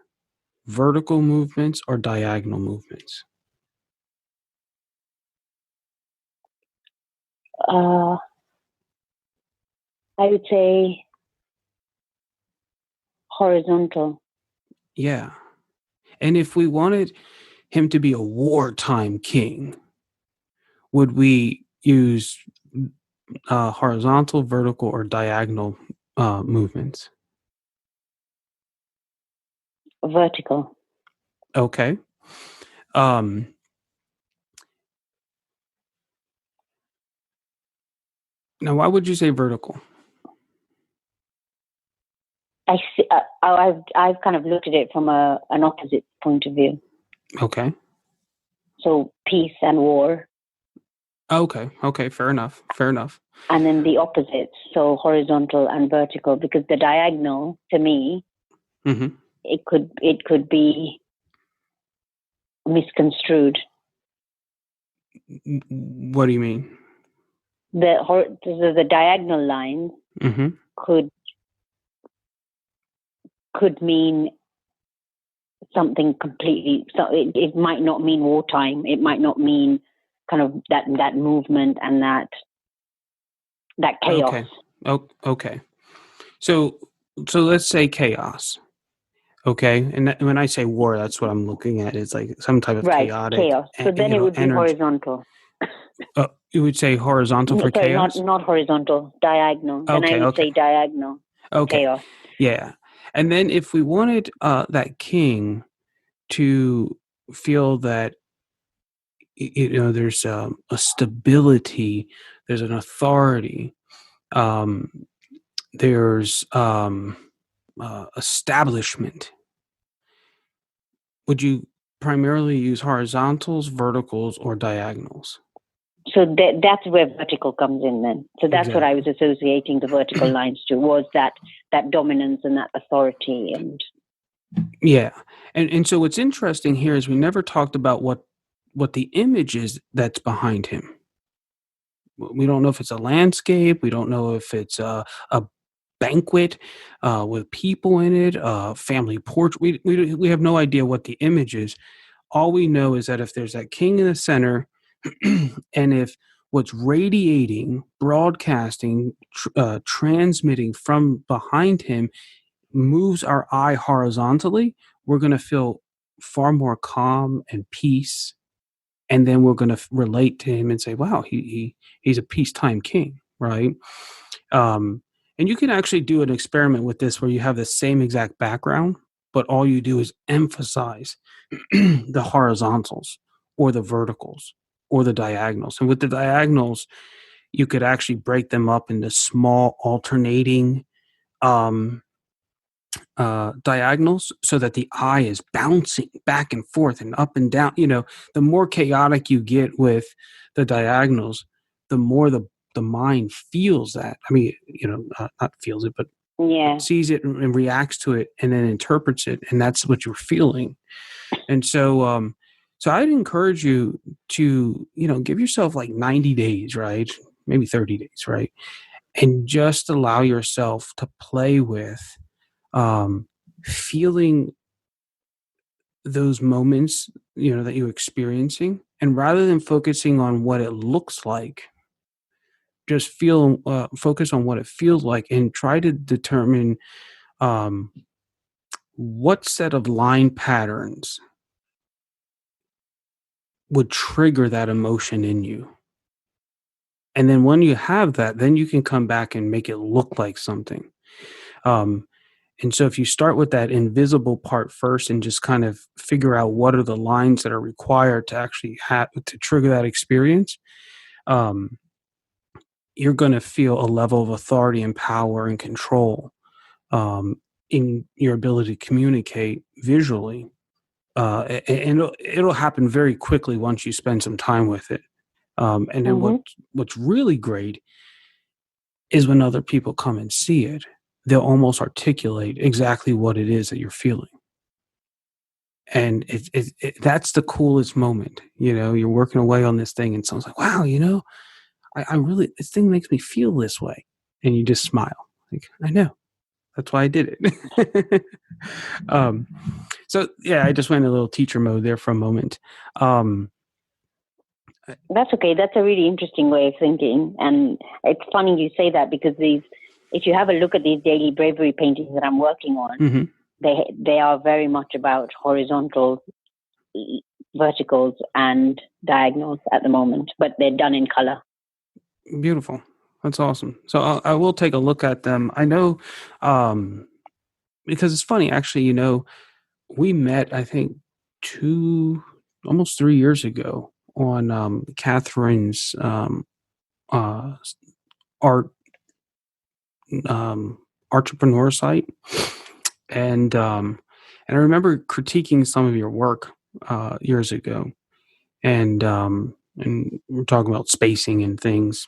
vertical movements, or diagonal movements? Uh, I would say horizontal. Yeah. And if we wanted him to be a wartime king, would we use horizontal, vertical, or diagonal movements? Vertical. Okay. Um, Now, why would you say vertical? I see. I've kind of looked at it from an opposite point of view. Okay. So peace and war, Okay. Okay. Fair enough. Fair enough. and then the opposites, so horizontal and vertical. Because the diagonal, to me, Mm-hmm. it could be misconstrued. What do you mean? The diagonal line Mm-hmm. could mean something completely. So it might not mean wartime. It might not mean kind of that movement and that chaos. Okay. Oh, okay. So let's say chaos. Okay, and when I say war, that's what I'm looking at. It's like some type of Right, chaotic, chaos. So then it would be energy. horizontal. You would say horizontal No, for sorry, chaos. not horizontal, diagonal. Then I Okay, would okay, say diagonal for okay, chaos. yeah. And then if we wanted that king to feel that there's a stability, there's an authority, um, there's establishment. Would you primarily use horizontals, verticals, or diagonals? So that's where vertical comes in then. So that's what I was Exactly. associating the vertical lines to, was that dominance and that authority. And Yeah. And so what's interesting here is we never talked about what the image is that's behind him. We don't know if it's a landscape. We don't know if it's a banquet with people in it, family portrait. We have no idea what the image is. All we know is that if there's that king in the center, and if what's radiating, broadcasting, transmitting from behind him moves our eye horizontally, we're going to feel far more calm and peace. And then we're going to relate to him and say, wow, he's a peacetime king, right? Um, and you can actually do an experiment with this where you have the same exact background, but all you do is emphasize the horizontals or the verticals or the diagonals. And with the diagonals, you could actually break them up into small alternating um, diagonals so that the eye is bouncing back and forth and up and down. The more chaotic you get with the diagonals, the more the mind feels that. I mean, not feels it, but yeah. sees it and reacts to it and then interprets it. And that's what you're feeling. And so I'd encourage you to, give yourself like 90 days, right? Maybe 30 days, right? And just allow yourself to play with um, feeling those moments, that you're experiencing. And rather than focusing on what it looks like, just focus on what it feels like and try to determine um, what set of line patterns would trigger that emotion in you. And then when you have that, then you can come back and make it look like something. Um, and so if you start with that invisible part first and just kind of figure out what are the lines that are required to actually have to trigger that experience, um, you're going to feel a level of authority and power and control in your ability to communicate visually. And it'll happen very quickly once you spend some time with it. And then Mm-hmm. what's really great is when other people come and see it, they'll almost articulate exactly what it is that you're feeling. And that's the coolest moment. You're working away on this thing and someone's like, wow, I really, this thing makes me feel this way. And you just smile. Like, I know. That's why I did it. um, so yeah, I just went in a little teacher mode there for a moment. That's okay. That's a really interesting way of thinking. And it's funny you say that, because if you have a look at these daily bravery paintings that I'm working on, mm-hmm. they are very much about horizontal, verticals, and diagonals at the moment, but they're done in color. Beautiful. That's awesome. So I will take a look at them. I know, because it's funny, actually, we met, I think, almost 3 years ago on Catherine's uh, art entrepreneur site. And I remember critiquing some of your work years ago. And we're talking about spacing and things.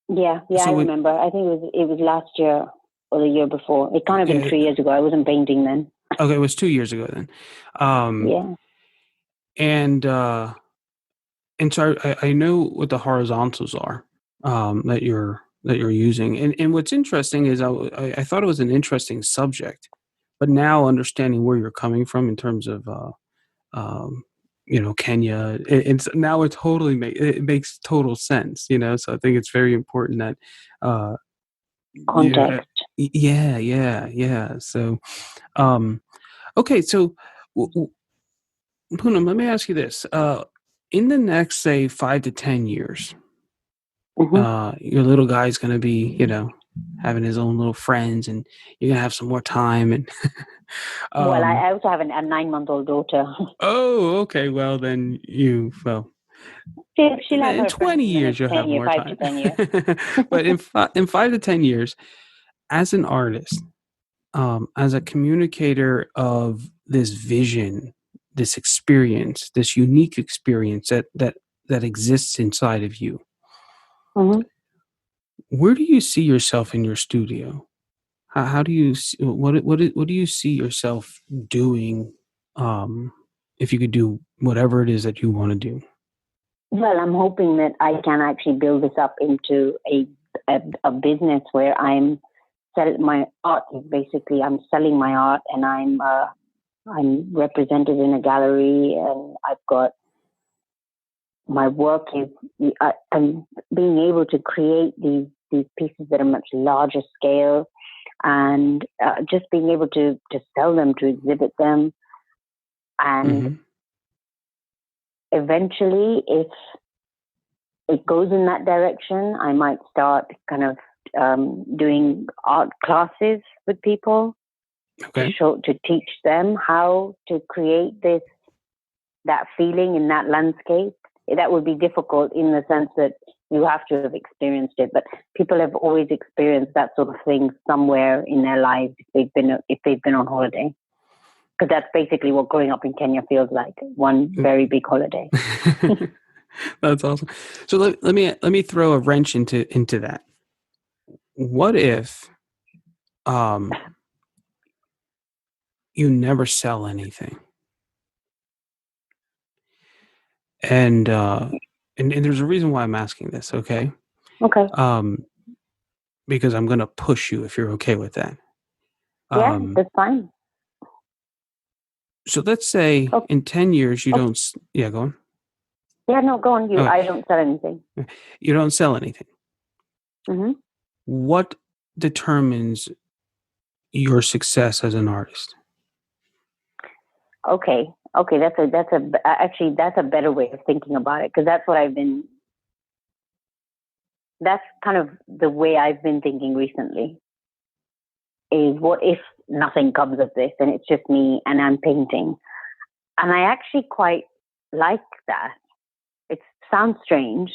Yeah, I remember. I think it was last year or the year before. It can't have been 3 years ago. I wasn't painting then. Okay, it was 2 years ago then. Yeah. And so I know what the horizontals are that you're using. And what's interesting is I thought it was an interesting subject but now understanding where you're coming from in terms of um, Kenya, it's now it makes total sense, so I think it's very important that uh, yeah, Context. yeah. So um, okay, so Poonam, let me ask you this: in the next, say, 5 to 10 years, Hmm. your little guy's going to be, having his own little friends, and you're going to have some more time. And Well, um, I also have a 9-month-old daughter. oh, okay. Well, then She'll have in her friends 20 in the years next you'll 10 have years, more 5 to time. 10 years. But in 5 to 10 years, as an artist, as a communicator of this vision, this experience, this unique experience that exists inside of you, Hmm. where do you see yourself in your studio? How do you what do you see yourself doing, um, if you could do whatever it is that you want to do? Well, I'm hoping that I can actually build this up into a business where my art is basically I'm selling my art, and I'm represented in a gallery, and I've got my work is I'm being able to create these pieces that are much larger scale, and just being able to sell them, to exhibit them, and Hmm. eventually, if it goes in that direction, I might start kind of doing art classes with people Okay. to teach them how to create that feeling in that landscape. That would be difficult in the sense that you have to have experienced it, but people have always experienced that sort of thing somewhere in their lives if they've been on holiday, because that's basically what growing up in Kenya feels like, one very big holiday. That's awesome. So let me throw a wrench into that. What if um you never sell anything? And and there's a reason why I'm asking this, okay? Okay. Um because I'm going to push you if you're okay with that. Yeah, Um that's fine. so let's say Oh, in 10 years you oh, don't yeah, go on. yeah, no, go on. Okay. I don't sell anything. You don't sell anything. Hmm. What determines your success as an artist? Okay. Okay. Actually, that's a better way of thinking about it, because that's kind of the way I've been thinking recently, is what if nothing comes of this and it's just me and I'm painting? And I actually quite like that. It sounds strange,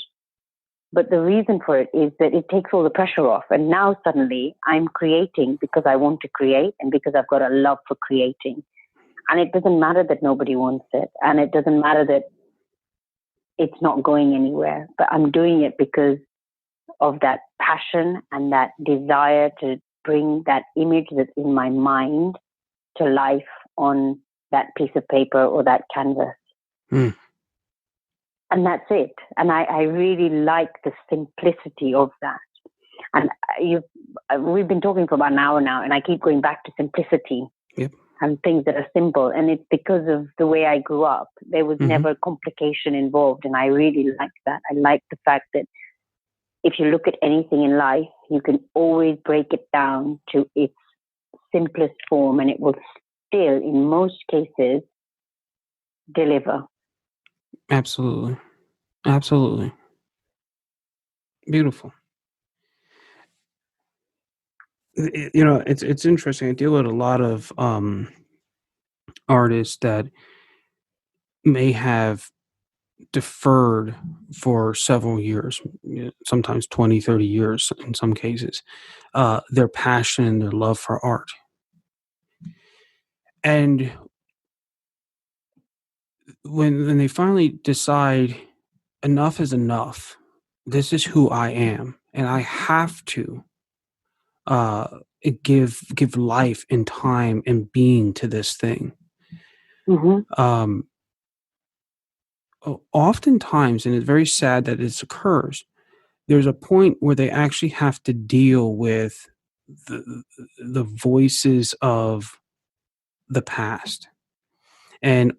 but the reason for it is that it takes all the pressure off. And now suddenly I'm creating because I want to create and because I've got a love for creating. And it doesn't matter that nobody wants it. And it doesn't matter that it's not going anywhere, but I'm doing it because of that passion and that desire to bring that image that's in my mind to life on that piece of paper or that canvas. Hmm. And that's it. And I really like the simplicity of that. And we've been talking for about an hour now, and I keep going back to simplicity Yep. and things that are simple. And it's because of the way I grew up. There was Hmm. never complication involved. And I really like that. I like the fact that if you look at anything in life, you can always break it down to its simplest form, and it will still, in most cases, deliver. Absolutely. Absolutely. Beautiful. It's interesting. I deal with a lot of artists that may have deferred for several years, sometimes 20, 30 years in some cases, their passion and their love for art. And when they finally decide enough is enough, this is who I am, and I have to uh, give life and time and being to this thing. Mm-hmm. Um, Oftentimes, and it's very sad that this occurs, there's a point where they actually have to deal with the the voices of the past. And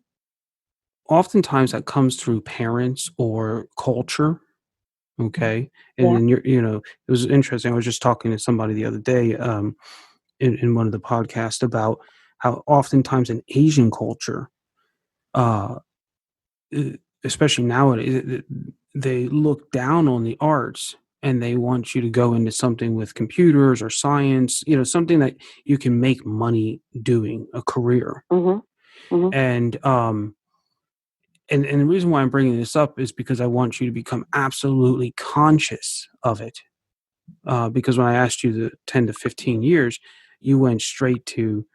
oftentimes that comes through parents or culture. Okay. And Yeah. then it was interesting. I was just talking to somebody the other day, in one of the podcasts about how oftentimes in Asian culture, uh, especially nowadays, they look down on the arts and they want you to go into something with computers or science, something that you can make money doing, a career. Mhm. Mhm. And the reason why I'm bringing this up is because I want you to become absolutely conscious of it. Because when I asked you the 10 to 15 years, you went straight to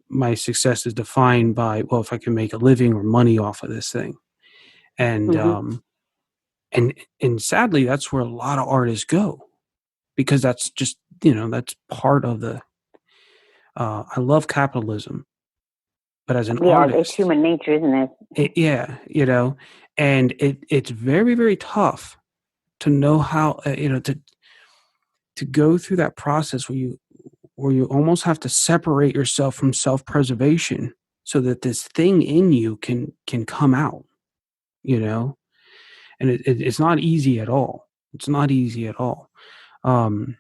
my success is defined by, well, if I can make a living or money off of this thing. And Mhm. and sadly, that's where a lot of artists go, because that's just, that's part of the, I love capitalism, but as an Yeah, it's artist, human nature, isn't it? yeah, and it's very, very tough to know how, to go through that process where you almost have to separate yourself from self-preservation so that this thing in you can come out, you know? And it's not easy at all. It's not easy at all. Um,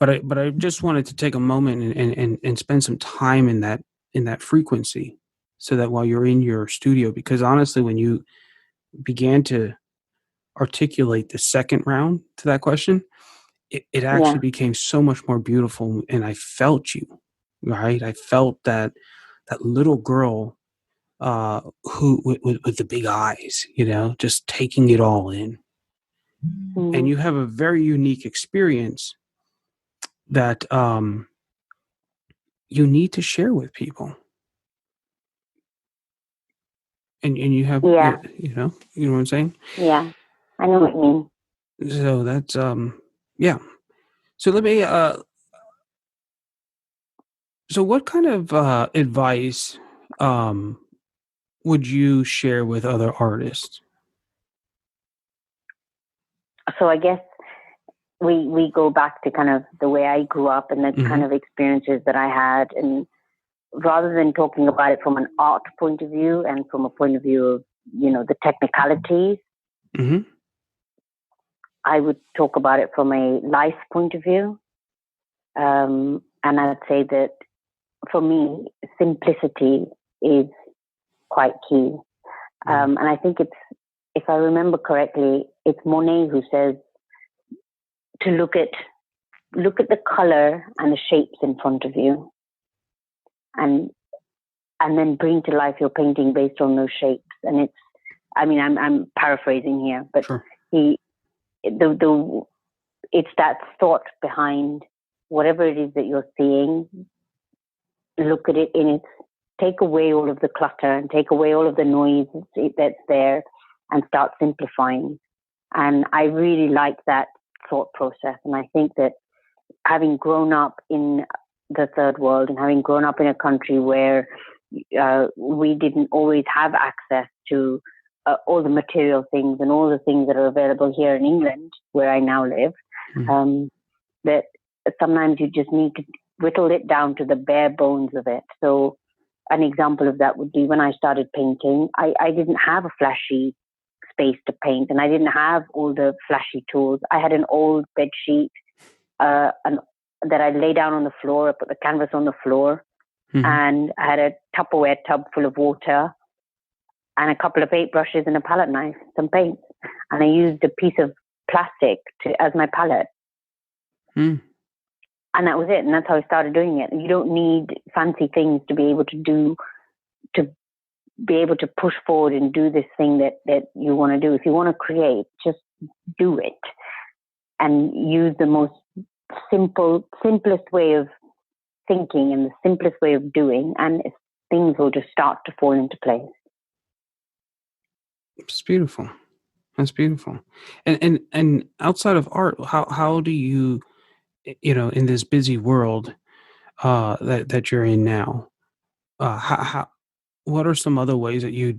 but I just wanted to take a moment and spend some time in that frequency, so that while you're in your studio, because honestly, when you began to articulate the second round to that question, it actually Yeah. became so much more beautiful, and I felt you, right? I felt that little girl, who with the big eyes, just taking it all in. And Mhm. you have a very unique experience that you need to share with people. And you have, Yeah. you know what I'm saying? Yeah. I know what you mean. So that's yeah. So let me so what kind of advice um would you share with other artists? So I guess we go back to kind of the way I grew up and the kind Mhm. of experiences that I had, and rather than talking about it from an art point of view and from a point of view of the technicalities, Mhm. I would talk about it from a life point of view. And I'd say that for me, simplicity is quite key. Mm. And I think if I remember correctly, it's Monet who says to look at the color and the shapes in front of you, and then bring to life your painting based on those shapes. And I'm paraphrasing here, but Sure. he the it's that thought behind whatever it is that you're seeing. Look at it in its take away all of the clutter and take away all of the noise that's there, and start simplifying. And I really like that thought process. And I think that having grown up in the third world and having grown up in a country where we didn't always have access to all the material things and all the things that are available here in England, where I now live, Mm. that sometimes you just need to whittle it down to the bare bones of it. So an example of that would be when I started painting, I didn't have a flashy space to paint, and I didn't have all the flashy tools. I had an old bed sheet, that I lay down on the floor. I put the canvas on the floor, Mhm. and I had a Tupperware tub full of water and a couple of paintbrushes and a palette knife, some paints, and I used a piece of plastic as my palette. Mm. And that was it. And that's how I started doing it. You don't need fancy things to be able to be able to push forward and do this thing that you want to do. If you want to create, just do it and use the most simplest way of thinking and the simplest way of doing, and things will just start to fall into place. It's beautiful. That's beautiful. And outside of art, how do you, in this busy world that you're in now, how what are some other ways that you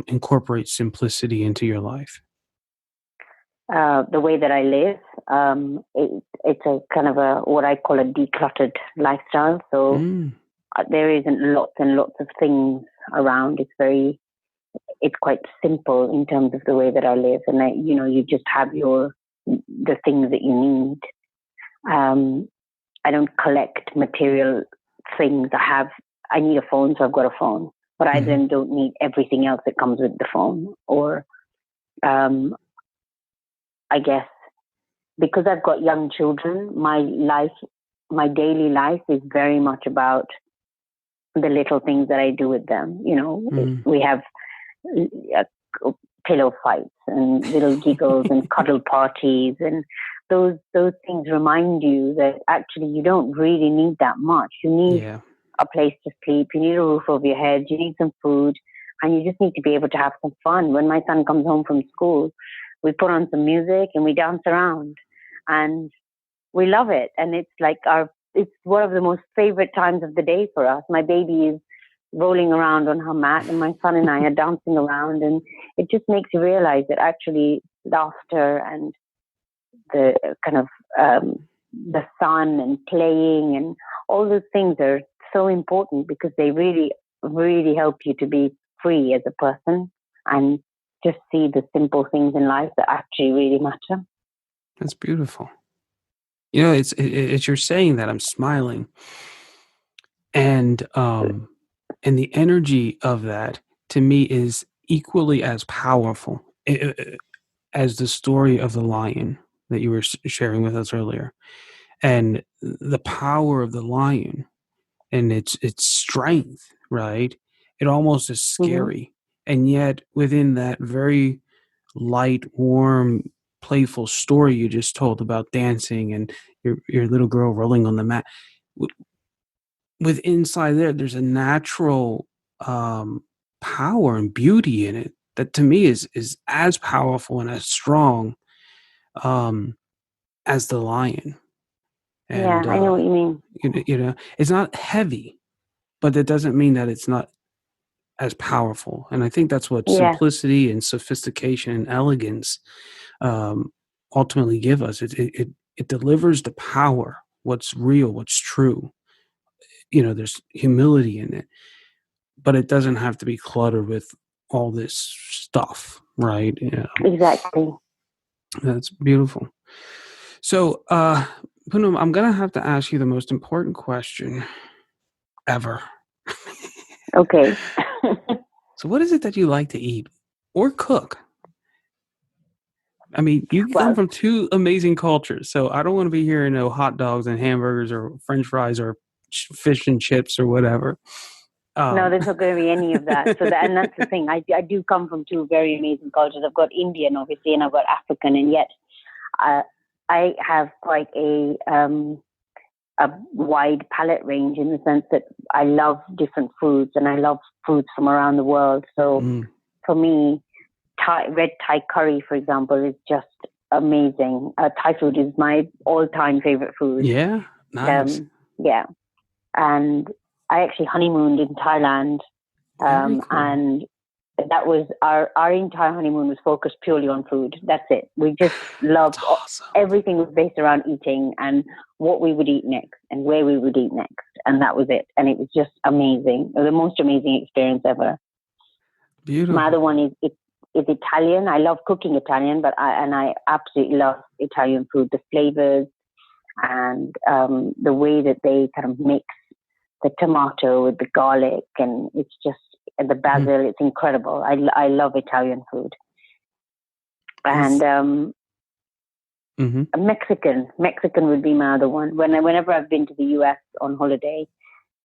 incorporate simplicity into your life? the way that I live. It's a kind of a what I call a decluttered lifestyle. So Mm, there isn't lots and lots of things around. It's quite simple in terms of the way that I live, and you just have the things that you need. Um, I don't collect material things. I need a phone, so I've got a phone, but I hmm then don't need everything else that comes with the phone. Or um, I guess because I've got young children, my daily life is very much about the little things that I do with them. hmm We have pillow fights and little giggles and cuddle parties, and those things remind you that actually you don't really need that much. You need Yeah. a place to sleep, you need a roof over your head, you need some food, and you just need to be able to have some fun. When my son comes home from school, we put on some music and we dance around, and we love it. And it's one of the most favorite times of the day for us. My baby is rolling around on her mat, and my son and I are dancing around, and it just makes you realize that actually laughter and the kind of the sun and playing and all those things are so important because they really, really help you to be free as a person and just see the simple things in life that actually really matter. That's beautiful. It's you're saying that I'm smiling, and and the energy of that to me is equally as powerful as the story of the lion that you were sharing with us earlier, and the power of the lion and its strength, right? It almost is Mm-hmm. scary, and yet within that very light, warm, playful story you just told about dancing and your little girl rolling on the mat, with inside there's a natural power and beauty in it that to me is as powerful and as strong um, as the lion. Yeah, And I know what you mean. it's not heavy, but that doesn't mean that it's not as powerful. And I think that's what Yeah, simplicity and sophistication and elegance um, ultimately give us. It delivers the power, what's real, what's true. There's humility in it, but it doesn't have to be cluttered with all this stuff, right? Yeah, exactly. that's beautiful. So, Punam, I'm gonna have to ask you the most important question ever. Okay. So, what is it that you like to eat or cook? I mean, you come Well, from two amazing cultures, so I don't want to be hearing no hot dogs and hamburgers or French fries or fish and chips or whatever. no, Um, there's not going to be any of that. And that's the thing. I do come from two very amazing cultures. I've got Indian, obviously, and I've got African, and yet uh, I have quite a wide palate range in the sense that I love different foods and I love foods from around the world. So mm, for me, red Thai curry, for example, is just amazing. Thai food is my all-time favorite food. yeah, nice, Um, yeah, and I actually honeymooned in Thailand, very cool. and that was our entire honeymoon was focused purely on food. That's it. We just That's loved awesome. everything was based around eating and what we would eat next and where we would eat next, and that was it. And it was just amazing. It was the most amazing experience ever. My other Beautiful. one is Italian. I love cooking Italian, but I absolutely love Italian food. The flavors and the way that they kind of mix the tomato with the garlic, and it's just the Mm, basil. It's incredible. I love Italian food, and that's hmm Mexican would be my other one. Whenever I've been to the U.S. on holiday,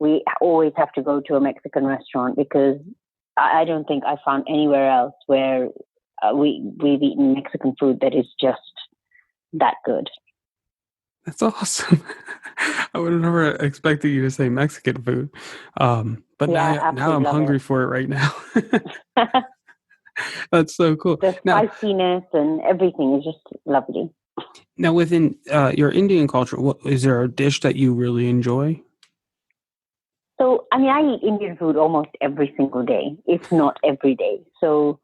we always have to go to a Mexican restaurant because I don't think I found anywhere else where we've eaten Mexican food that is just that good. that's awesome. I would have never expected you to say Mexican food, but Yeah, now absolutely I'm love hungry for it right now. it. That's so cool. The Now, spiciness and everything is just lovely. within your Indian culture, is there a dish that you really enjoy? So, I mean, I eat Indian food almost every single day, if not every day. So,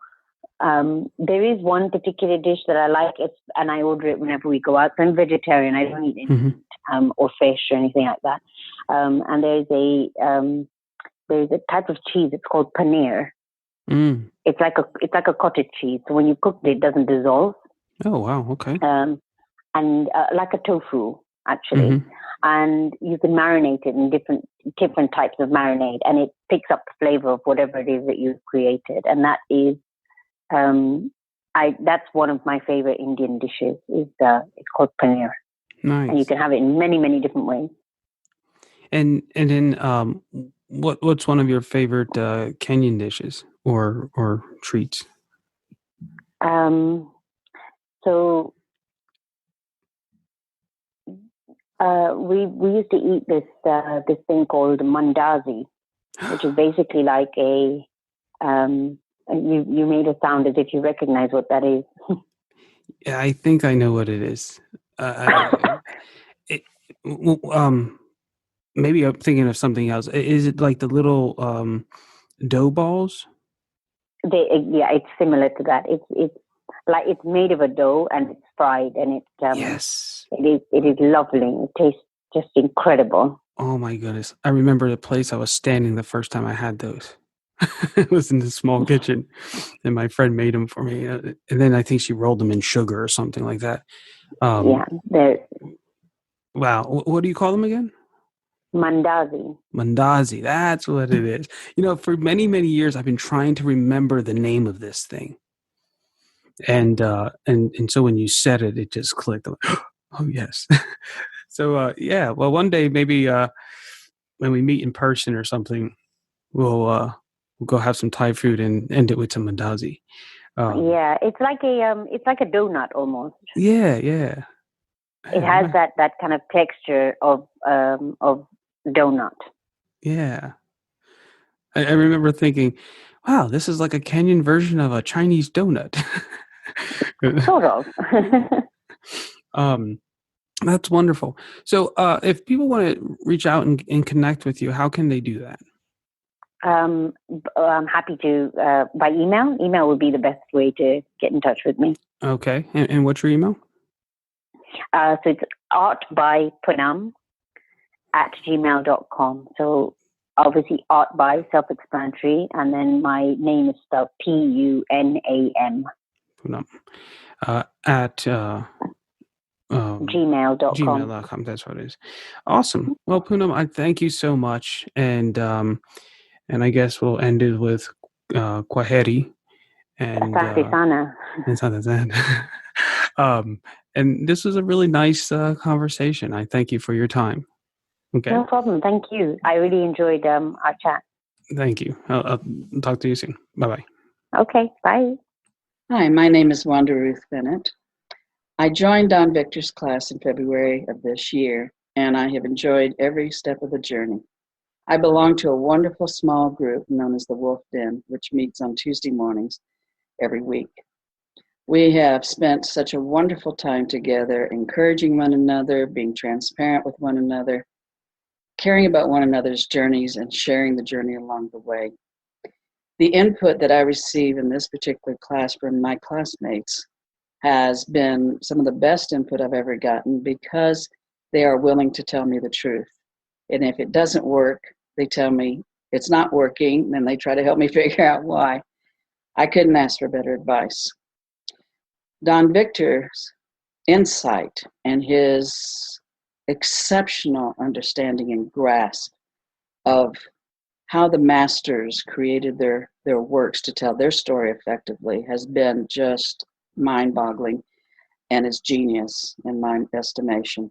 There is one particular dish that I like, and I order it whenever we go out. So I'm vegetarian. I don't eat any meat or fish or anything like that. And there's a type of cheese. It's called paneer. Mm. It's like a cottage cheese. So when you cook it, it doesn't dissolve. Oh wow, okay. And like a tofu, actually. And you can marinate it in different types of marinade, and it picks up the flavor of whatever it is that you've created. And that is, that's one of my favorite Indian dishes. It's called paneer. Nice. And you can have it in many, many different ways. And then what's one of your favorite Kenyan dishes or treats? So we used to eat this thing called mandazi, which is basically like a you made a sound as if you recognize what that is. Yeah, I think I know what it is. Maybe I'm thinking of something else. Is it like the little dough balls? Yeah, it's similar to that. It's like it's made of a dough and it's fried, and yes, it is lovely. It tastes just incredible. Oh my goodness! I remember the place I was standing the first time I had those. It was in the small kitchen, and my friend made them for me. And then I think she rolled them in sugar or something like that. Yeah. Wow. What do you call them again? Mandazi. Mandazi. That's what it is. For many, many years, I've been trying to remember the name of this thing. And so when you said it, it just clicked. I'm like, oh, yes. So, yeah. Well, one day, maybe when we meet in person or something, we'll go have some Thai food and end it with some mandazi. Yeah, it's like a donut almost. Yeah. It has that kind of texture of donut. Yeah. I remember thinking, wow, this is like a Kenyan version of a Chinese donut. Sort of. That's wonderful. So if people want to reach out and connect with you, how can they do that? I'm happy to by email. Email would be the best way to get in touch with me. Okay. And what's your email? So it's artbypunam@gmail.com. So obviously art by, self-explanatory, and then my name is spelled Punam. Punam. At gmail.com. Gmail.com. That's what it is. Awesome. Well, Punam, I thank you so much. And I guess we'll end it with Kwaheri. And and this was a really nice conversation. I thank you for your time. Okay. No problem. Thank you. I really enjoyed our chat. Thank you. I'll talk to you soon. Bye-bye. Okay. Bye. Hi, my name is Wanda Ruth Bennett. I joined Don Victor's class in February of this year, and I have enjoyed every step of the journey. I belong to a wonderful small group known as the Wolf Den, which meets on Tuesday mornings every week. We have spent such a wonderful time together, encouraging one another, being transparent with one another, caring about one another's journeys, and sharing the journey along the way. The input that I receive in this particular class from my classmates has been some of the best input I've ever gotten, because they are willing to tell me the truth. And if it doesn't work, they tell me it's not working, and they try to help me figure out why. I couldn't ask for better advice. Don Victor's insight and his exceptional understanding and grasp of how the masters created their works to tell their story effectively has been just mind-boggling, and is genius in my estimation.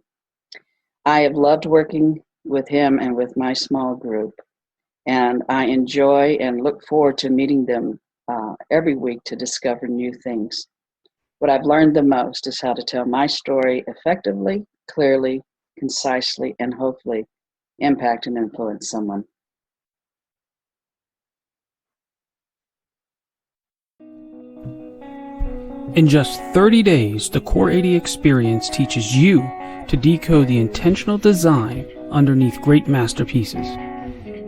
I have loved working with him and with my small group, and I enjoy and look forward to meeting them every week to discover new things. What I've learned the most is how to tell my story effectively, clearly, concisely, and hopefully impact and influence someone. In just 30 days, the Core 80 experience teaches you to decode the intentional design underneath great masterpieces.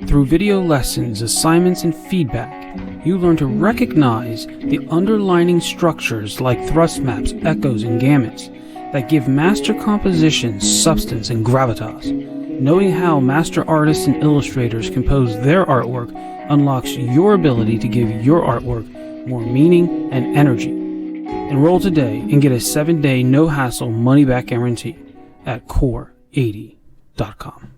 Through video lessons, assignments, and feedback, you learn to recognize the underlying structures like thrust maps, echoes, and gamuts that give master compositions substance and gravitas. Knowing how master artists and illustrators compose their artwork unlocks your ability to give your artwork more meaning and energy. Enroll today and get a 7-day no-hassle money-back guarantee at core80.com.